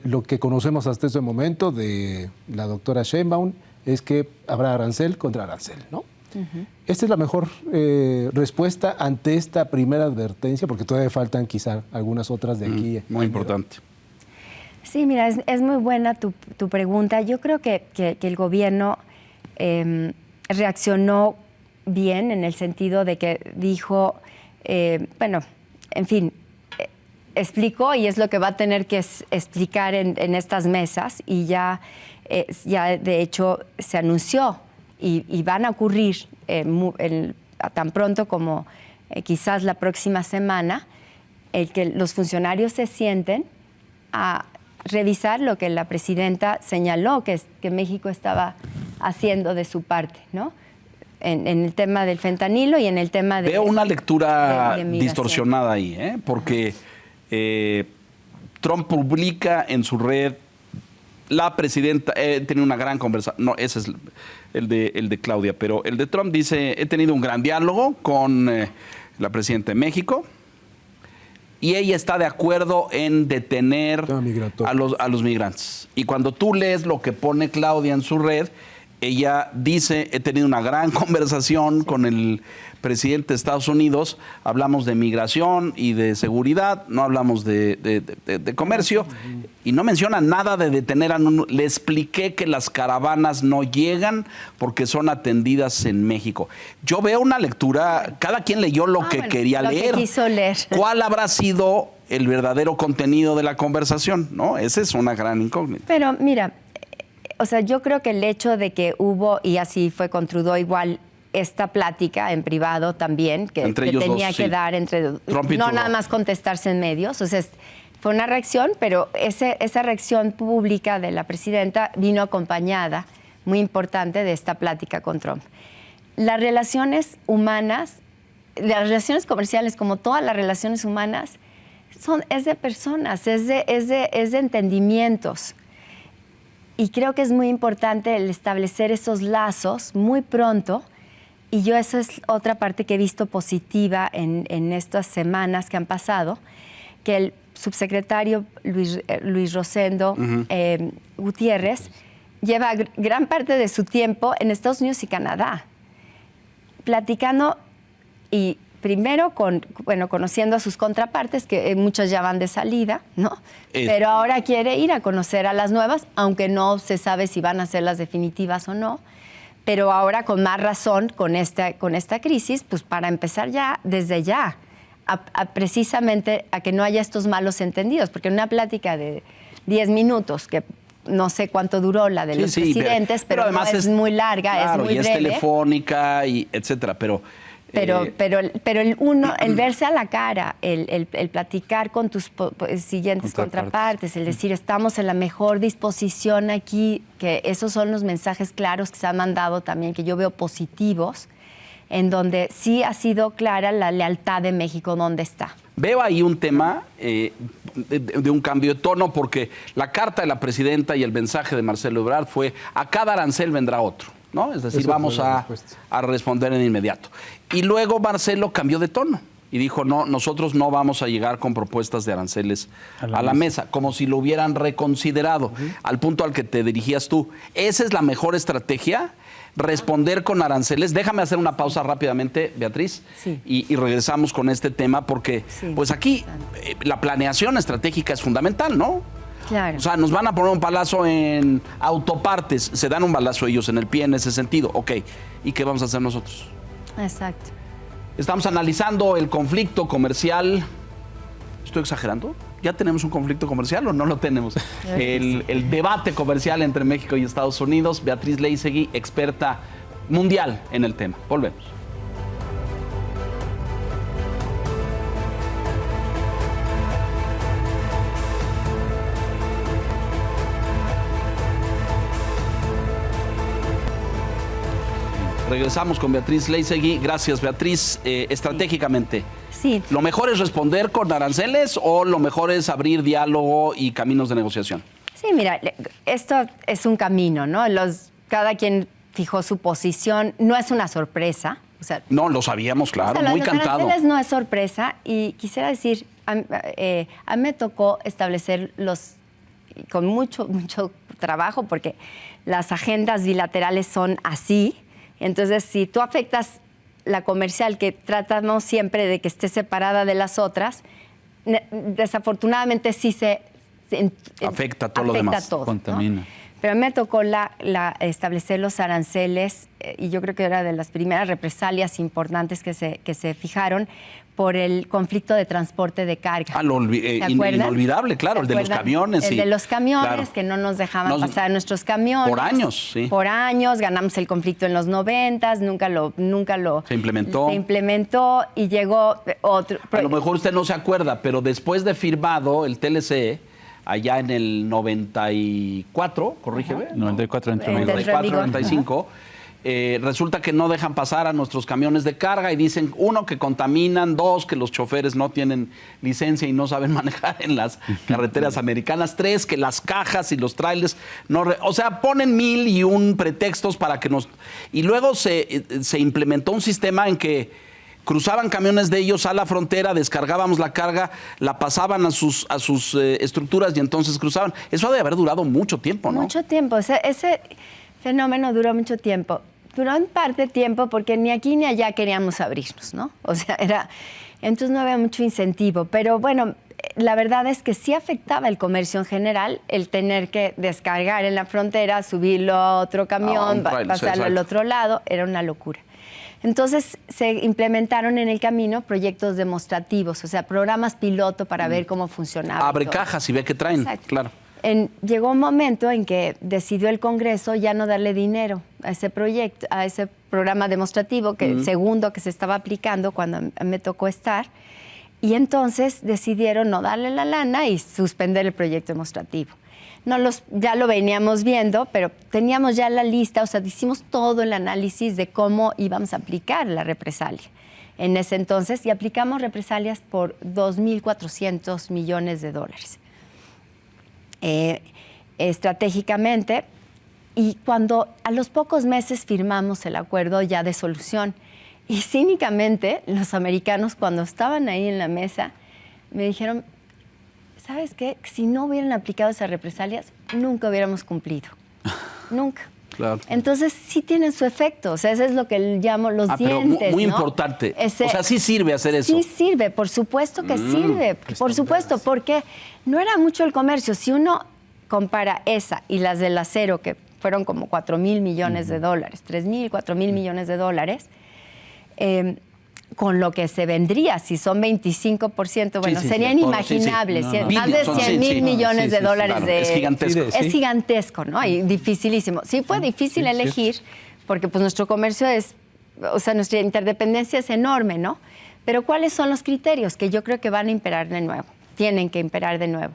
Speaker 4: Lo que conocemos hasta este momento de la doctora Sheinbaum es que habrá arancel contra arancel, ¿no? ¿Esta es la mejor respuesta ante esta primera advertencia? Porque todavía faltan quizá algunas otras de aquí.
Speaker 1: Muy importante.
Speaker 2: Sí, mira, es muy buena tu pregunta. Yo creo que el gobierno reaccionó bien, en el sentido de que dijo, explicó, y es lo que va a tener que explicar en estas mesas, y ya de hecho se anunció, y van a ocurrir tan pronto como quizás la próxima semana, el que los funcionarios se sienten a revisar lo que la presidenta señaló que México estaba haciendo de su parte, ¿no? En el tema del fentanilo y en el tema de...
Speaker 1: Veo una lectura distorsionada ahí, porque Trump publica en su red, la presidenta, he tenido una gran conversación, no, ese es el de Claudia, pero el de Trump dice, he tenido un gran diálogo con la presidenta de México, y ella está de acuerdo en detener a los migrantes. Y cuando tú lees lo que pone Claudia en su red, ella dice, he tenido una gran conversación con el presidente de Estados Unidos, hablamos de migración y de seguridad, no hablamos de comercio, y no menciona nada de detener a... Le expliqué que las caravanas no llegan porque son atendidas en México. Yo veo una lectura, cada quien leyó lo que quería leer.
Speaker 2: Que quiso leer.
Speaker 1: ¿Cuál habrá sido el verdadero contenido de la conversación? ¿No? Esa es una gran incógnita.
Speaker 2: Pero mira, o sea, yo creo que el hecho de que hubo, y así fue con Trudeau igual, esta plática en privado también, que tenía dos, que dar entre Trump y no Trudeau. Nada más contestarse en medios. O sea, fue una reacción, pero esa reacción pública de la presidenta vino acompañada, muy importante, de esta plática con Trump. Las relaciones humanas, las relaciones comerciales, como todas las relaciones humanas, es de personas, es de entendimientos. Y creo que es muy importante el establecer esos lazos muy pronto. Y yo, esa es otra parte que he visto positiva en estas semanas que han pasado, que el subsecretario Luis Rosendo Gutiérrez lleva gran parte de su tiempo en Estados Unidos y Canadá, platicando, y primero conociendo a sus contrapartes, que muchos ya van de salida, ¿no? Pero ahora quiere ir a conocer a las nuevas, aunque no se sabe si van a ser las definitivas o no. Pero ahora con más razón, con esta crisis, pues para empezar ya, desde ya, precisamente a que no haya estos malos entendidos, porque en una plática de 10 minutos, que no sé cuánto duró la de los presidentes, pero además no es muy larga, claro, es muy breve.
Speaker 1: Es telefónica, y etcétera, pero
Speaker 2: Pero el verse a la cara, el platicar con tus siguientes contrapartes, el decir estamos en la mejor disposición aquí, que esos son los mensajes claros que se han mandado también, que yo veo positivos, en donde sí ha sido clara la lealtad de México, ¿dónde está?
Speaker 1: Veo ahí un tema de un cambio de tono, porque la carta de la presidenta y el mensaje de Marcelo Ebrard fue: a cada arancel vendrá otro, ¿no? Es decir, vamos a responder en inmediato. Y luego Marcelo cambió de tono y dijo: no, nosotros no vamos a llegar con propuestas de aranceles a la mesa, como si lo hubieran reconsiderado, al punto al que te dirigías tú. ¿Esa es la mejor estrategia? Responder con aranceles. Déjame hacer una pausa rápidamente, Beatriz, y regresamos con este tema, porque pues aquí la planeación estratégica es fundamental, ¿no?
Speaker 2: Claro.
Speaker 1: O sea, nos van a poner un balazo en autopartes, se dan un balazo ellos en el pie en ese sentido. Ok, ¿y qué vamos a hacer nosotros?
Speaker 2: Exacto.
Speaker 1: Estamos analizando el conflicto comercial. ¿Estoy exagerando? ¿Ya tenemos un conflicto comercial o no lo tenemos? El debate comercial entre México y Estados Unidos. Beatriz Leisegui, experta mundial en el tema. Volvemos. Regresamos con Beatriz Leisegui. Gracias, Beatriz. Estratégicamente,
Speaker 2: sí.
Speaker 1: ¿Lo mejor es responder con aranceles o lo mejor es abrir diálogo y caminos de negociación?
Speaker 2: Sí, mira, esto es un camino, ¿no? Cada quien fijó su posición. No es una sorpresa. O sea,
Speaker 1: no, lo sabíamos, claro, muy cantado.
Speaker 2: Los aranceles no es sorpresa. Y quisiera decir, a mí me tocó establecer con mucho trabajo, porque las agendas bilaterales son así. Entonces, si tú afectas la comercial, que tratamos siempre de que esté separada de las otras, desafortunadamente sí se
Speaker 1: afecta todo lo demás.
Speaker 2: Todo,
Speaker 3: contamina.
Speaker 2: ¿no? Pero a mí me tocó establecer los aranceles, y yo creo que era de las primeras represalias importantes que se fijaron por el conflicto de transporte de carga.
Speaker 1: Inolvidable, claro, el de los camiones.
Speaker 2: El de los camiones, claro, que no nos dejaban pasar nuestros camiones.
Speaker 1: Por años, sí.
Speaker 2: Por años, ganamos el conflicto en los 90s, nunca lo
Speaker 1: se implementó.
Speaker 2: Se implementó y llegó otro.
Speaker 1: A lo mejor usted no se acuerda, pero después de firmado el TLC, allá en el 94, corrígeme.
Speaker 3: 94,
Speaker 1: 95, resulta que no dejan pasar a nuestros camiones de carga y dicen, uno, que contaminan, dos, que los choferes no tienen licencia y no saben manejar en las carreteras americanas, tres, que las cajas y los trailers no... O sea, ponen 1001 pretextos para que nos... Y luego se implementó un sistema en que cruzaban camiones de ellos a la frontera, descargábamos la carga, la pasaban a sus estructuras y entonces cruzaban. Eso ha de haber durado mucho tiempo, ¿no?
Speaker 2: Mucho tiempo. Ese fenómeno duró mucho tiempo. Duró en parte tiempo porque ni aquí ni allá queríamos abrirnos, ¿no? O sea, entonces no había mucho incentivo. Pero bueno, la verdad es que sí afectaba el comercio en general, el tener que descargar en la frontera, subirlo a otro camión, pasarlo al otro lado, era una locura. Entonces se implementaron en el camino proyectos demostrativos, o sea, programas piloto para ver cómo funcionaba.
Speaker 1: Abre cajas y ve qué traen. Exacto. Claro.
Speaker 2: Llegó un momento en que decidió el Congreso ya no darle dinero a ese proyecto, a ese programa demostrativo, que el segundo que se estaba aplicando cuando me tocó estar, y entonces decidieron no darle la lana y suspender el proyecto demostrativo. Ya lo veníamos viendo, pero teníamos ya la lista, o sea, hicimos todo el análisis de cómo íbamos a aplicar la represalia en ese entonces, y aplicamos represalias por $2.400 millones. Estratégicamente, y cuando a los pocos meses firmamos el acuerdo ya de solución, y cínicamente los americanos, cuando estaban ahí en la mesa, me dijeron, ¿sabes qué? Si no hubieran aplicado esas represalias, nunca hubiéramos cumplido. Nunca.
Speaker 1: Claro.
Speaker 2: Entonces, sí tienen su efecto. O sea, eso es lo que llamo los dientes,
Speaker 1: pero muy
Speaker 2: ¿no?
Speaker 1: importante. O sea, sí sirve hacer eso.
Speaker 2: Sí sirve, por supuesto que sirve. Por supuesto, porque no era mucho el comercio. Si uno compara esa y las del acero, que fueron como $4,000 millones, 3,000, 4,000 millones de dólares, con lo que se vendría, si son 25%, bueno, sería inimaginable. Más de 100,000 millones de dólares.
Speaker 1: Claro, es gigantesco.
Speaker 2: Es gigantesco, ¿no? Y dificilísimo. Sí fue difícil elegir, porque pues nuestro comercio es o sea, nuestra interdependencia es enorme, ¿no? Pero ¿cuáles son los criterios que yo creo que van a imperar de nuevo? Tienen que imperar de nuevo.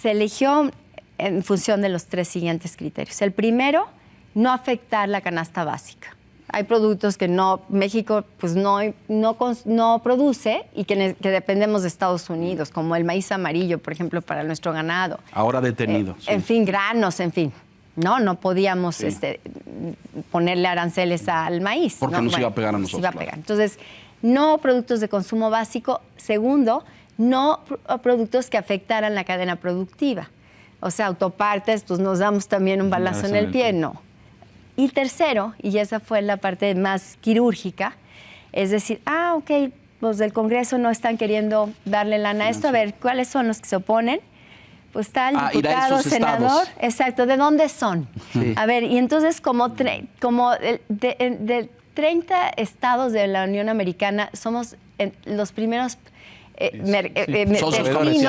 Speaker 2: Se eligió en función de los 3 siguientes criterios. El primero, no afectar la canasta básica. Hay productos que México pues no produce y que dependemos de Estados Unidos, como el maíz amarillo, por ejemplo, para nuestro ganado.
Speaker 1: Ahora detenido. Sí.
Speaker 2: En fin, granos, en fin. No podíamos ponerle aranceles al maíz.
Speaker 1: Porque nos iba a pegar a nosotros.
Speaker 2: Iba a pegar. Entonces, no productos de consumo básico. Segundo, no productos que afectaran la cadena productiva. O sea, autopartes, pues nos damos también un balazo en el pie, no. Y tercero, y esa fue la parte más quirúrgica, es decir, ok, los del Congreso no están queriendo darle lana a esto, a ver, ¿cuáles son los que se oponen? Pues está el diputado, senador, exacto, ¿de dónde son? Sí. A ver, y entonces como de 30 estados de la Unión Americana, somos los primeros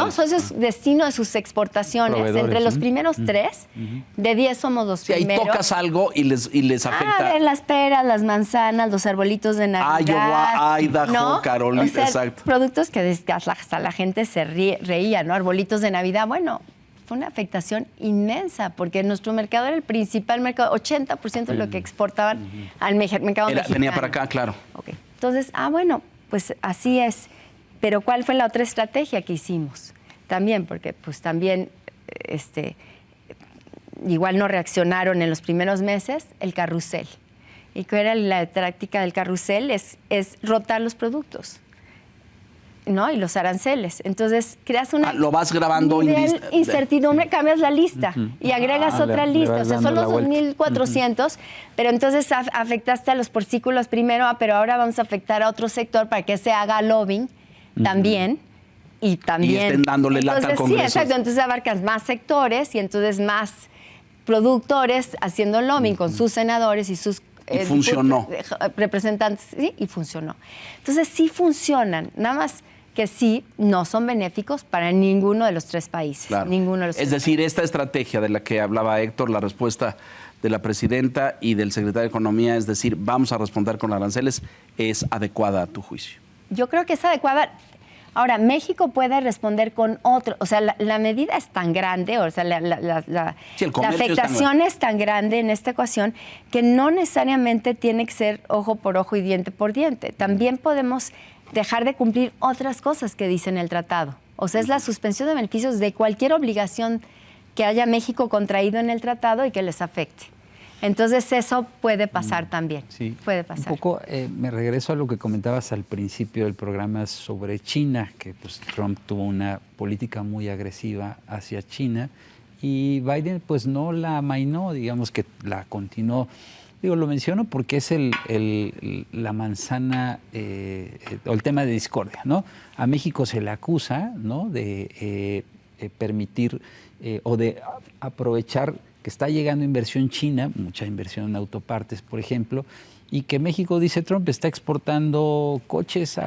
Speaker 2: socios destino de sus exportaciones. Proveedores. Entre los primeros 3, de 10 somos los primeros.
Speaker 1: Ahí tocas algo y les afecta.
Speaker 2: A ver, las peras, las manzanas, los arbolitos de Navidad.
Speaker 1: Idaho, Carolina,
Speaker 2: o sea,
Speaker 1: exacto.
Speaker 2: Productos que hasta la gente se reía, ¿no? Arbolitos de Navidad, bueno, fue una afectación inmensa, porque nuestro mercado era el principal mercado, 80% de lo que exportaban al mercado mexicano.
Speaker 1: Venía para acá, claro.
Speaker 2: Okay. Entonces, bueno, pues así es. Pero ¿cuál fue la otra estrategia que hicimos? También, porque pues también igual no reaccionaron en los primeros meses, el carrusel. ¿Y cuál era la táctica del carrusel? Es rotar los productos, ¿no? Y los aranceles. Entonces, creas una...
Speaker 1: lo vas grabando
Speaker 2: incertidumbre, cambias la lista y agregas otra lista. O sea, son los 2.400, pero entonces afectaste a los porcículos primero, pero ahora vamos a afectar a otro sector para que se haga lobbying también. Y
Speaker 1: estén dándole lata al Congreso.
Speaker 2: Sí, exacto. Entonces abarcas más sectores y entonces más productores haciendo lobbying con sus senadores y sus representantes. Sí, y funcionó. Entonces sí funcionan, nada más que sí no son benéficos para ninguno de los 3 países.
Speaker 1: Claro.
Speaker 2: Ninguno de los
Speaker 1: es decir, esta estrategia de la que hablaba Héctor, la respuesta de la presidenta y del secretario de Economía, es decir, vamos a responder con aranceles, ¿es adecuada a tu juicio?
Speaker 2: Yo creo que es adecuada. Ahora, México puede responder con otro, o sea, la medida es tan grande, o sea, la afectación es tan grande en esta ecuación que no necesariamente tiene que ser ojo por ojo y diente por diente. También podemos dejar de cumplir otras cosas que dice en el tratado. O sea, es la suspensión de beneficios de cualquier obligación que haya México contraído en el tratado y que les afecte. Entonces eso puede pasar también,
Speaker 3: sí.
Speaker 2: Puede pasar.
Speaker 3: Un poco me regreso a lo que comentabas al principio del programa sobre China, que pues Trump tuvo una política muy agresiva hacia China y Biden pues no la amainó, digamos que la continuó. Digo, lo menciono porque es la manzana o el tema de discordia, ¿no? A México se le acusa, ¿no?, de permitir o de aprovechar que está llegando inversión china, mucha inversión en autopartes, por ejemplo, y que México, dice Trump, está exportando coches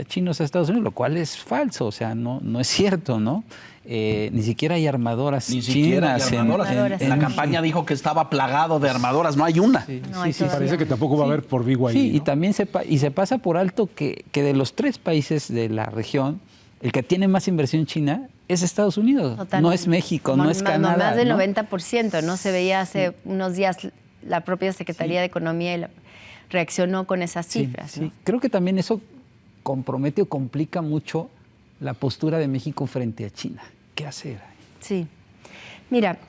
Speaker 3: chinos a Estados Unidos, lo cual es falso, o sea, no es cierto, ¿no? Ni siquiera hay armadoras chinas.
Speaker 1: En la campaña dijo que estaba plagado de armadoras, no hay una.
Speaker 4: Sí, parece que tampoco va a haber por BYD.
Speaker 3: Sí,
Speaker 4: ¿no?
Speaker 3: y también se pasa por alto que de los 3 países de la región, el que tiene más inversión china es Estados Unidos, totalmente. No es México, no es Canadá.
Speaker 2: Más del 90%, ¿no? Se veía hace unos días la propia Secretaría de Economía y reaccionó con esas cifras.
Speaker 3: Sí,
Speaker 2: ¿no?
Speaker 3: sí. Creo que también eso compromete o complica mucho la postura de México frente a China. ¿Qué hacer?
Speaker 2: Sí. Mira,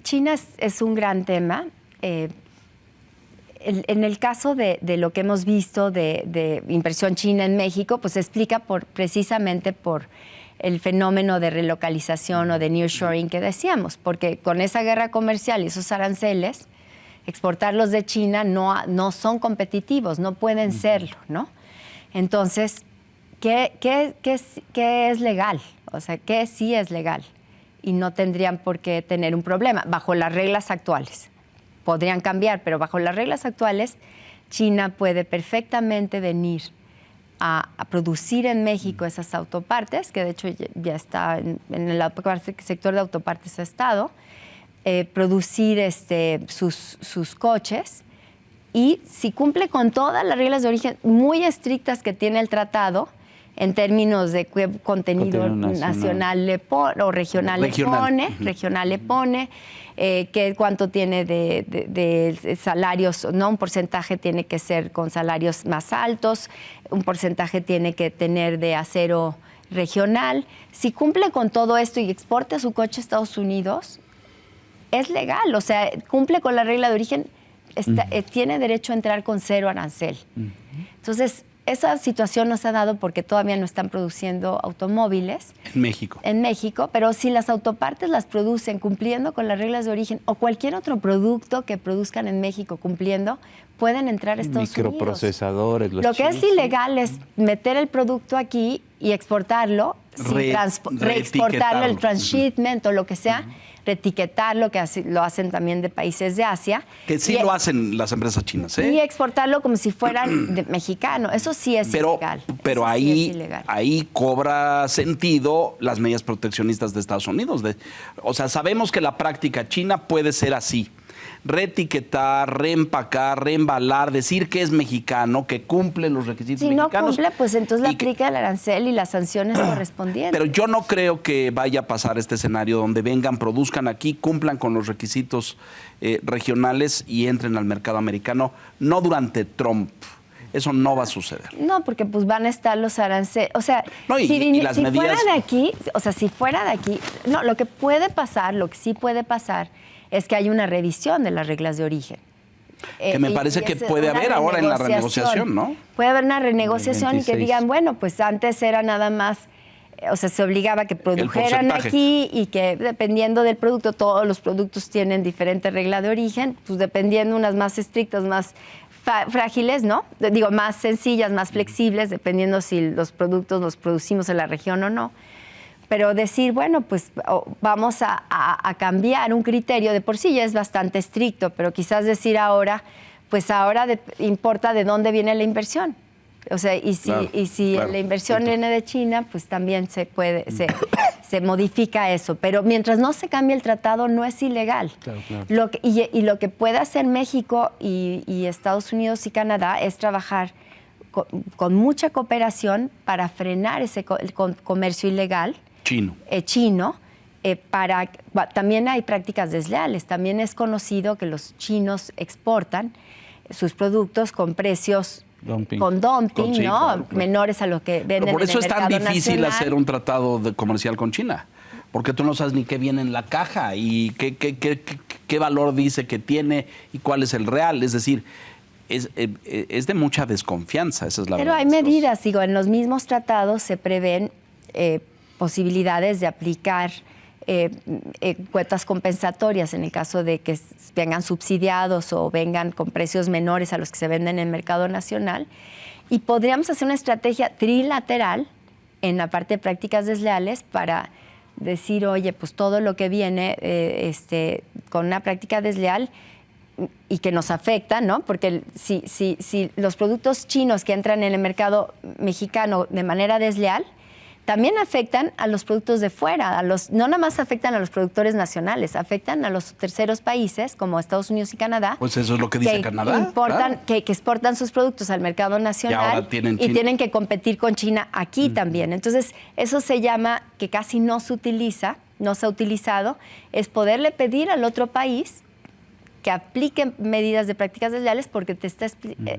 Speaker 2: China es un gran tema. En el caso de lo que hemos visto de inversión china en México, pues se explica precisamente por el fenómeno de relocalización o de nearshoring que decíamos, porque con esa guerra comercial y esos aranceles, exportarlos de China no son competitivos, no pueden serlo, ¿no? Entonces, ¿qué es legal? O sea, ¿qué sí es legal? Y no tendrían por qué tener un problema bajo las reglas actuales. Podrían cambiar, pero bajo las reglas actuales, China puede perfectamente venir a producir en México esas autopartes, que de hecho ya está en el sector de autopartes ha estado, producir sus coches y si cumple con todas las reglas de origen muy estrictas que tiene el tratado, en términos de qué contenido nacional le pone, o regional le pone, cuánto tiene de salarios, ¿no? Un porcentaje tiene que ser con salarios más altos, un porcentaje tiene que tener de acero regional. Si cumple con todo esto y exporta su coche a Estados Unidos, es legal, o sea, cumple con la regla de origen, tiene derecho a entrar con 0 arancel. Entonces, esa situación no se ha dado porque todavía no están produciendo automóviles. En México, pero si las autopartes las producen cumpliendo con las reglas de origen o cualquier otro producto que produzcan en México cumpliendo, pueden entrar a Estados Unidos.
Speaker 3: Microprocesadores.
Speaker 2: Lo que es ilegal es meter el producto aquí y exportarlo, reexportarlo, el transshipment o lo que sea, reetiquetarlo, que lo hacen también de países de Asia.
Speaker 1: Que sí lo hacen las empresas chinas, ¿eh?
Speaker 2: Y exportarlo como si fueran mexicano. Eso sí es ilegal.
Speaker 1: Pero ahí cobra sentido las medidas proteccionistas de Estados Unidos. O sea, sabemos que la práctica china puede ser así. Reetiquetar, reempacar, reembalar, decir que es mexicano, que cumple los requisitos mexicanos.
Speaker 2: Si no cumple, pues entonces le aplica el arancel y las sanciones correspondientes.
Speaker 1: Pero yo no creo que vaya a pasar este escenario donde vengan, produzcan aquí, cumplan con los requisitos regionales y entren al mercado americano, no durante Trump. Eso no va a suceder.
Speaker 2: No, porque pues van a estar los aranceles. O sea,
Speaker 1: y las medidas...
Speaker 2: fuera de aquí, si fuera de aquí, no, lo que sí puede pasar es que hay una revisión de las reglas de origen.
Speaker 1: Que me parece que puede haber ahora en la renegociación, ¿no?
Speaker 2: Puede haber una renegociación y que digan, bueno, pues antes era nada más, o sea, se obligaba a que produjeran aquí y que dependiendo del producto, todos los productos tienen diferente regla de origen, pues dependiendo unas más estrictas, más frágiles, ¿no? Digo, más sencillas, más flexibles, dependiendo si los productos los producimos en la región o no. Pero decir, bueno, pues vamos a cambiar un criterio, de por sí ya es bastante estricto, pero quizás decir ahora, pues ahora importa de dónde viene la inversión. O sea, y si la inversión viene de China, pues también se modifica eso. Pero mientras no se cambie el tratado, no es ilegal. Lo que puede hacer México y Estados Unidos y Canadá es trabajar con mucha cooperación para frenar el comercio ilegal chino. También hay prácticas desleales. También es conocido que los chinos exportan sus productos con precios con dumping, ¿no? Claro. Menores a lo que venden en el mercado nacional.
Speaker 1: Por eso es tan difícil hacer un tratado comercial con China, porque tú no sabes ni qué viene en la caja y qué valor dice que tiene y cuál es el real. Es decir, es de mucha desconfianza, esa es la verdad.
Speaker 2: Pero hay medidas, en los mismos tratados se prevén posibilidades de aplicar cuotas compensatorias en el caso de que vengan subsidiados o vengan con precios menores a los que se venden en el mercado nacional. Y podríamos hacer una estrategia trilateral en la parte de prácticas desleales para decir, oye, pues todo lo que viene con una práctica desleal y que nos afecta, ¿no? Porque si los productos chinos que entran en el mercado mexicano de manera desleal también afectan a los productos de fuera, no nada más afectan a los productores nacionales, afectan a los terceros países como Estados Unidos y Canadá.
Speaker 1: Pues eso es lo que dice Canadá.
Speaker 2: Que exportan sus productos al mercado nacional y tienen que competir con China aquí también. Entonces, eso se llama, que casi no se ha utilizado, es poderle pedir al otro país que apliquen medidas de prácticas desleales porque te está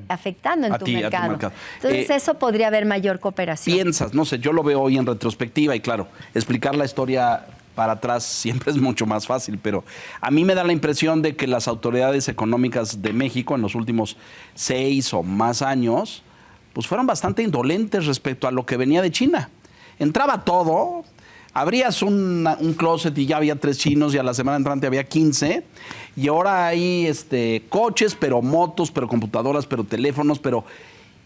Speaker 2: afectando en tu mercado. Entonces, eso podría haber mayor cooperación.
Speaker 1: Piensas, no sé, yo lo veo hoy en retrospectiva y claro, explicar la historia para atrás siempre es mucho más fácil, pero a mí me da la impresión de que las autoridades económicas de México en los últimos 6 o más años, pues fueron bastante indolentes respecto a lo que venía de China. Entraba todo. Abrías un closet y ya había 3 chinos y a la semana entrante había 15 y ahora hay coches, pero motos, pero computadoras, pero teléfonos,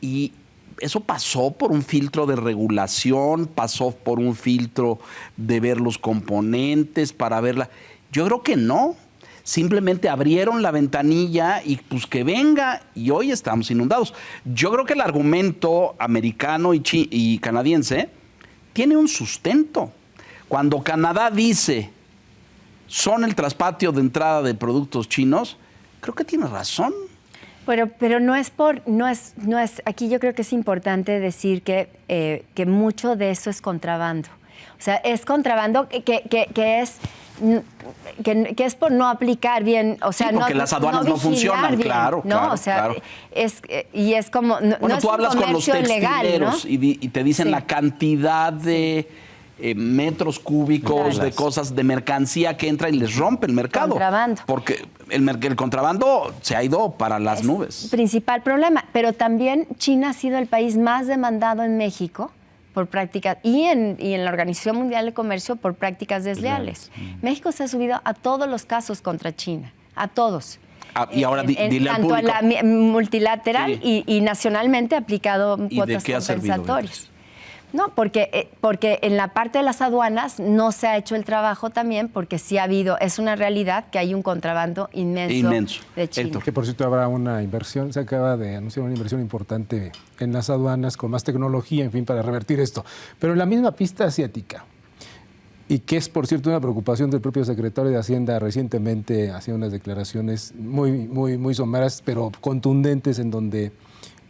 Speaker 1: y eso pasó por un filtro de regulación, pasó por un filtro de ver los componentes para verla. Yo creo que no. Simplemente abrieron la ventanilla y pues que venga y hoy estamos inundados. Yo creo que el argumento americano y canadiense tiene un sustento. Cuando Canadá dice, son el traspatio de entrada de productos chinos, creo que tiene razón.
Speaker 2: Pero no es aquí yo creo que es importante decir que mucho de eso es contrabando. O sea, es contrabando que es por no aplicar bien, o sea,
Speaker 1: sí, porque las aduanas no funcionan,
Speaker 2: bien,
Speaker 1: claro,
Speaker 2: ¿no?
Speaker 1: claro,
Speaker 2: o sea,
Speaker 1: claro.
Speaker 2: Es como
Speaker 1: Bueno,
Speaker 2: no
Speaker 1: tú
Speaker 2: es
Speaker 1: hablas con los textileros,
Speaker 2: ¿no?
Speaker 1: y te dicen
Speaker 2: Sí.
Speaker 1: la cantidad de metros cúbicos,
Speaker 2: Claro.
Speaker 1: de cosas, de mercancía que entra y les rompe el mercado.
Speaker 2: Contrabando.
Speaker 1: Porque el contrabando se ha ido para las nubes.
Speaker 2: Principal problema, pero también China ha sido el país más demandado en México por prácticas y en la Organización Mundial de Comercio por prácticas desleales. México se ha subido a todos los casos contra China, a todos.
Speaker 1: Y ahora dile al
Speaker 2: tanto
Speaker 1: público.
Speaker 2: a la multilateral
Speaker 1: Sí.
Speaker 2: y nacionalmente aplicado
Speaker 1: ¿Y de
Speaker 2: cuotas
Speaker 1: qué ha servido,
Speaker 2: compensatorias. No, porque en la parte de las aduanas no se ha hecho el trabajo también, porque sí ha habido, es una realidad que hay un contrabando inmenso. De China.
Speaker 1: Héctor.
Speaker 4: Que por cierto habrá una inversión, se acaba de anunciar una inversión importante en las aduanas con más tecnología, en fin, para revertir esto. Pero en la misma pista asiática, y que es por cierto una preocupación del propio secretario de Hacienda, recientemente hacía unas declaraciones muy someras, pero contundentes, en donde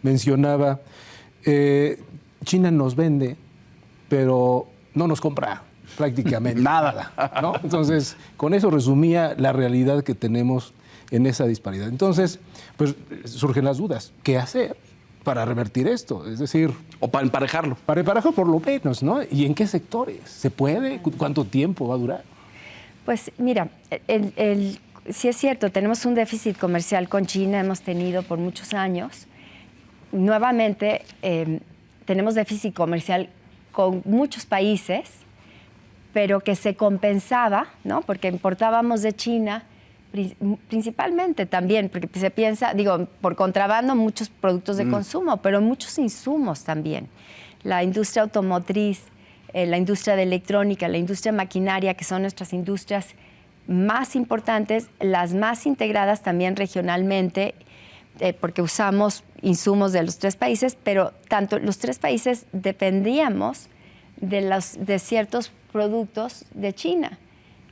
Speaker 4: mencionaba, China nos vende, pero no nos compra prácticamente
Speaker 1: Nada.
Speaker 4: ¿no? Entonces, con eso resumía la realidad que tenemos en esa disparidad. Entonces, pues surgen las dudas. ¿Qué hacer para revertir esto? Es decir,
Speaker 1: O para emparejarlo.
Speaker 4: para emparejar por lo menos, ¿no? ¿Y en qué sectores? ¿Se puede? ¿Cuánto tiempo va a durar?
Speaker 2: Pues mira, sí es cierto, tenemos un déficit comercial con China, hemos tenido por muchos años. Nuevamente, tenemos déficit comercial con muchos países, pero que se compensaba, ¿no? Porque importábamos de China principalmente también, porque se piensa, digo, por contrabando muchos productos de consumo, pero muchos insumos también. La industria automotriz, la industria de electrónica, la industria maquinaria, que son nuestras industrias más importantes, las más integradas también regionalmente, porque usamos insumos de los tres países, pero tanto los tres países dependíamos de ciertos productos de China,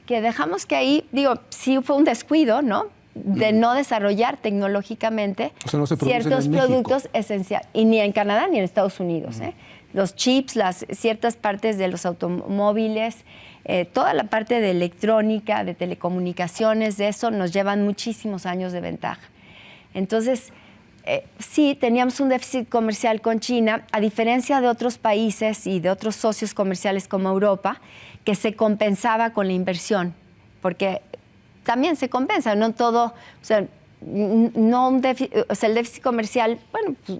Speaker 2: que dejamos que ahí, digo, sí fue un descuido, ¿no? De no desarrollar tecnológicamente
Speaker 4: O sea, no se producen
Speaker 2: ciertos
Speaker 4: en México.
Speaker 2: productos esenciales, y ni en Canadá ni en Estados Unidos, Los chips, ciertas partes de los automóviles, toda la parte de electrónica, de telecomunicaciones, de eso nos llevan muchísimos años de ventaja. Entonces, sí, teníamos un déficit comercial con China, a diferencia de otros países y de otros socios comerciales como Europa, que se compensaba con la inversión, porque también se compensa, no todo, o sea, el déficit comercial, bueno, pues,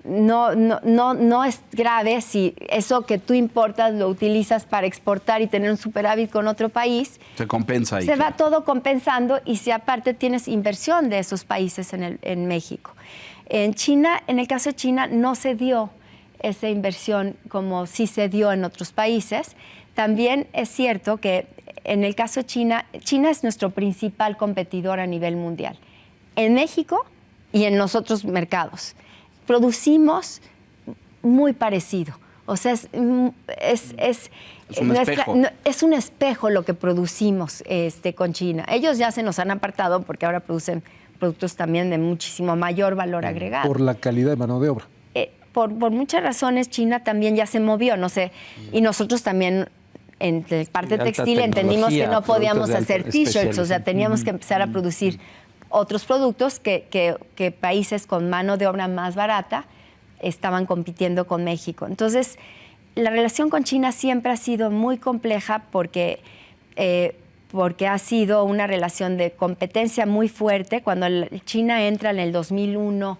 Speaker 2: no es grave si eso que tú importas lo utilizas para exportar y tener un superávit con otro país.
Speaker 1: Se compensa ahí.
Speaker 2: Se va todo compensando, y si aparte tienes inversión de esos países en México. En China, en el caso de China, no se dio esa inversión como sí se dio en otros países. También es cierto que en el caso de China, China es nuestro principal competidor a nivel mundial, en México y en los otros mercados. Producimos muy parecido. O sea, es un espejo lo que producimos con China. Ellos ya se nos han apartado porque ahora producen productos también de muchísimo mayor valor agregado.
Speaker 4: Por la calidad de mano de obra.
Speaker 2: Por muchas razones, China también ya se movió, no sé, y nosotros también en la parte
Speaker 3: alta
Speaker 2: textil entendimos que no
Speaker 3: tecnología,
Speaker 2: podíamos
Speaker 3: productos de
Speaker 2: hacer
Speaker 3: alta
Speaker 2: t-shirts, o sea, teníamos que empezar a producir otros productos que países con mano de obra más barata estaban compitiendo con México. Entonces, la relación con China siempre ha sido muy compleja porque ha sido una relación de competencia muy fuerte. Cuando China entra en el 2001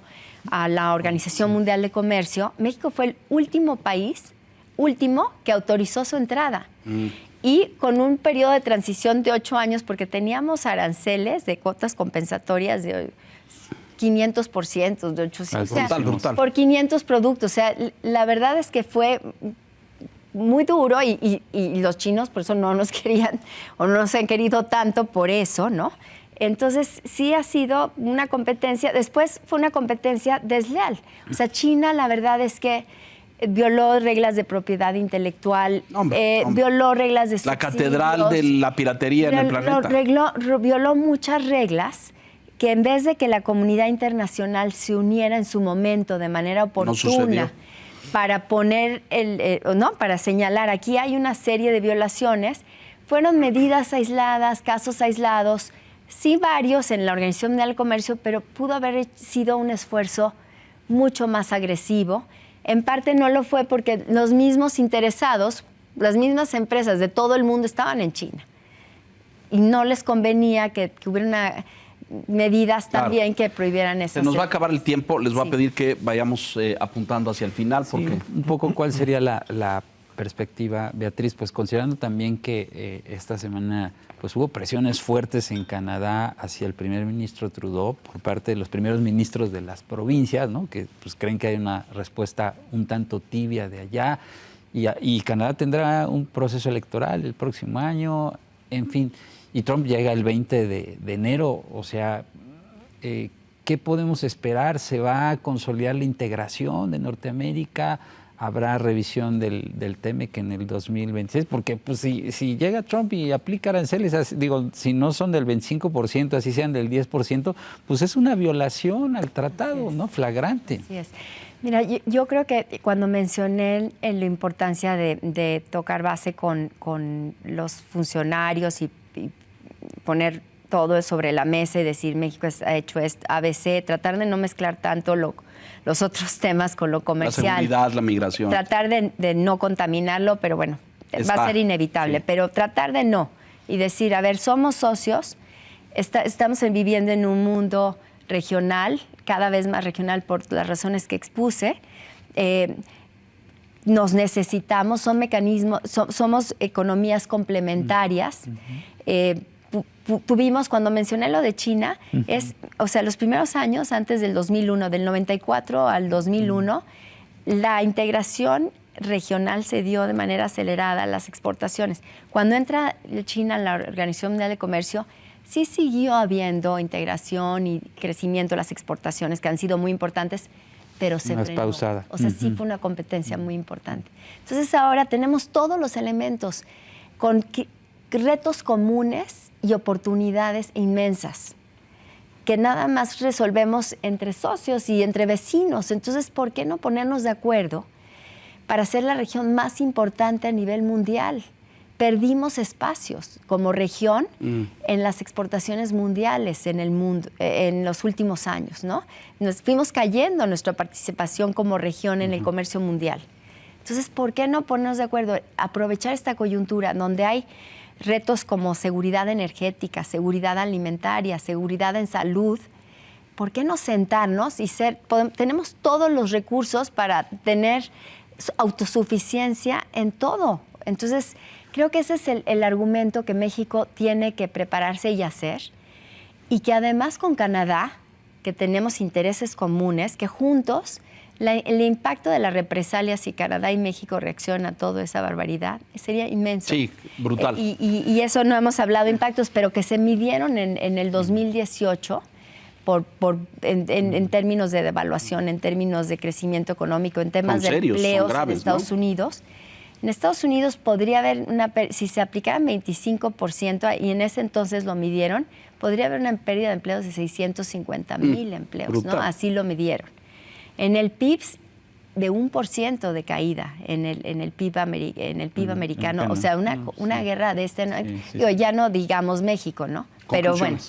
Speaker 2: a la Organización Mundial de Comercio, México fue el último país que autorizó su entrada. Y con un periodo de transición de 8 años, porque teníamos aranceles de cuotas compensatorias de 500%, de 800%,
Speaker 1: Brutal.
Speaker 2: por 500 productos. O sea, la verdad es que fue muy duro y los chinos por eso no nos querían o no nos han querido tanto por eso, ¿no? Entonces, sí ha sido una competencia. Después fue una competencia desleal. O sea, China, la verdad es que violó reglas de propiedad intelectual, violó reglas de
Speaker 1: La catedral de la piratería en el planeta.
Speaker 2: Violó muchas reglas que en vez de que la comunidad internacional se uniera en su momento de manera oportuna para poner para señalar aquí hay una serie de violaciones, fueron medidas aisladas, casos aislados, sí varios en la Organización Mundial del Comercio, pero pudo haber sido un esfuerzo mucho más agresivo. En parte no lo fue porque los mismos interesados, las mismas empresas de todo el mundo estaban en China y no les convenía que hubiera medidas también que prohibieran esas.
Speaker 1: Se nos va a acabar el tiempo, les voy a pedir que vayamos apuntando hacia el final. Porque...
Speaker 3: un poco cuál sería la perspectiva, Beatriz, pues considerando también que esta semana pues hubo presiones fuertes en Canadá hacia el primer ministro Trudeau por parte de los primeros ministros de las provincias, ¿no? Que pues creen que hay una respuesta un tanto tibia de allá y Canadá tendrá un proceso electoral el próximo año, en fin, y Trump llega el 20 de enero, o sea, ¿qué podemos esperar? ¿Se va a consolidar la integración de Norteamérica? ¿Habrá revisión del TEMEC en el 2026? Porque pues, si llega Trump y aplica aranceles, digo, si no son del 25%, así sean del 10%, pues es una violación al tratado, ¿no? Flagrante.
Speaker 2: Así es. Mira, yo creo que cuando mencioné la importancia de tocar base con los funcionarios y poner todo sobre la mesa y decir México ha hecho esto, ABC, tratar de no mezclar tanto los otros temas con lo comercial.
Speaker 1: La seguridad, la migración.
Speaker 2: Tratar de no contaminarlo, pero bueno, va a ser inevitable. Sí. Pero tratar de no y decir, a ver, somos socios, estamos viviendo en un mundo regional, cada vez más regional por las razones que expuse. Nos necesitamos, son mecanismos, somos economías complementarias. Tuvimos, cuando mencioné lo de China, los primeros años, antes del 2001, del 94 al 2001, la integración regional se dio de manera acelerada, las exportaciones. Cuando entra China en la Organización Mundial de Comercio, sí siguió habiendo integración y crecimiento de las exportaciones, que han sido muy importantes, pero se frenó.
Speaker 3: Pausada.
Speaker 2: O sea, sí fue una competencia muy importante. Entonces ahora tenemos todos los elementos con retos comunes y oportunidades inmensas que nada más resolvemos entre socios y entre vecinos. Entonces, ¿por qué no ponernos de acuerdo para ser la región más importante a nivel mundial? Perdimos espacios como región en las exportaciones mundiales en el mundo en los últimos años, ¿no? Nos fuimos cayendo nuestra participación como región en el comercio mundial. Entonces, ¿por qué no ponernos de acuerdo? Aprovechar esta coyuntura donde hay retos como seguridad energética, seguridad alimentaria, seguridad en salud. ¿Por qué no sentarnos y tenemos todos los recursos para tener autosuficiencia en todo? Entonces, creo que ese es el argumento que México tiene que prepararse y hacer, y que además con Canadá, que tenemos intereses comunes, que juntos el impacto de las represalias si Canadá y México reaccionan a toda esa barbaridad sería inmenso.
Speaker 1: Sí, brutal.
Speaker 2: Y eso no hemos hablado de impactos, pero que se midieron en el 2018 en términos de devaluación, en términos de crecimiento económico, en temas de empleos en Estados Unidos. En Estados Unidos podría haber si se aplicaran 25%, y en ese entonces lo midieron, podría haber una pérdida de empleos de 650,000 empleos, ¿no? Así lo midieron. En el PIB, de 1% de caída en el PIB americano. O sea, una guerra de ya no digamos México, ¿no? Pero bueno.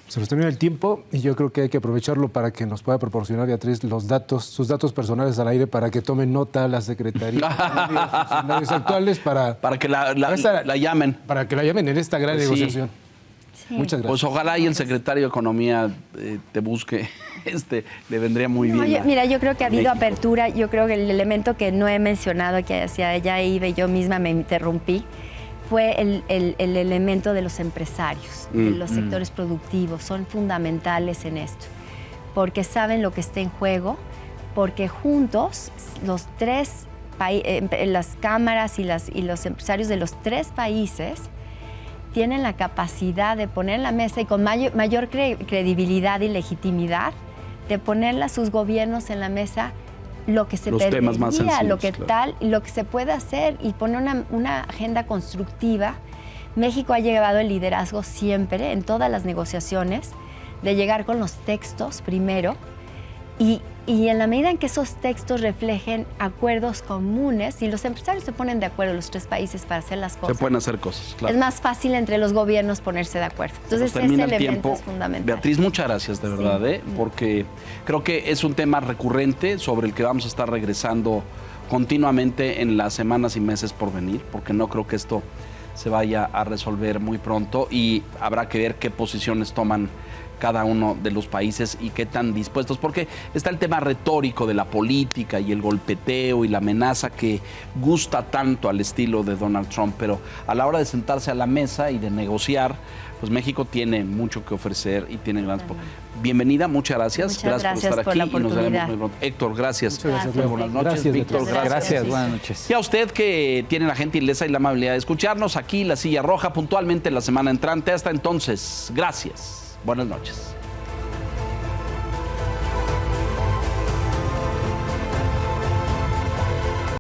Speaker 4: Se nos termina el tiempo y yo creo que hay que aprovecharlo para que nos pueda proporcionar, Beatriz, sus datos personales al aire, para que tomen nota la Secretaría de funcionarios actuales para que la llamen. Para que la llamen en esta gran negociación. Sí. Muchas gracias.
Speaker 1: Pues ojalá y el secretario de Economía te busque, le vendría muy bien.
Speaker 2: Oye, mira, yo creo que ha habido apertura. Yo creo que el elemento que no he mencionado, que hacia ella iba y yo misma me interrumpí, fue el elemento de los empresarios, de los sectores productivos. Son fundamentales en esto, porque saben lo que está en juego, porque juntos los tres las cámaras y los empresarios de los tres países tienen la capacidad de poner en la mesa, y con mayor credibilidad y legitimidad, de ponerle a sus gobiernos en la mesa lo que se perdería, lo que se puede hacer, y poner una agenda constructiva. México ha llevado el liderazgo siempre en todas las negociaciones de llegar con los textos primero y en la medida en que esos textos reflejen acuerdos comunes, y los empresarios se ponen de acuerdo, los 3 países, para hacer las cosas.
Speaker 1: Se pueden hacer cosas, claro.
Speaker 2: Es más fácil entre los gobiernos ponerse de acuerdo. Entonces, ese elemento es fundamental.
Speaker 1: Beatriz, muchas gracias, de verdad,
Speaker 2: Sí.
Speaker 1: porque creo que es un tema recurrente sobre el que vamos a estar regresando continuamente en las semanas y meses por venir, porque no creo que esto se vaya a resolver muy pronto y habrá que ver qué posiciones toman cada uno de los países y qué tan dispuestos, porque está el tema retórico de la política y el golpeteo y la amenaza que gusta tanto al estilo de Donald Trump, pero a la hora de sentarse a la mesa y de negociar, pues México tiene mucho que ofrecer y tiene grandes... Bienvenida, muchas gracias.
Speaker 2: Muchas gracias
Speaker 1: por
Speaker 2: por
Speaker 1: estar
Speaker 2: la
Speaker 1: aquí y nos veremos
Speaker 2: oportunidad.
Speaker 1: muy pronto. Héctor, gracias.
Speaker 4: Muchas gracias, Leo.
Speaker 1: Buenas noches,
Speaker 4: Gracias,
Speaker 1: Víctor.
Speaker 4: Beatriz.
Speaker 3: Gracias, buenas noches.
Speaker 1: Y a usted que tiene la gentileza y la amabilidad de escucharnos aquí, La Silla Roja, puntualmente la semana entrante. Hasta entonces, gracias. Buenas noches.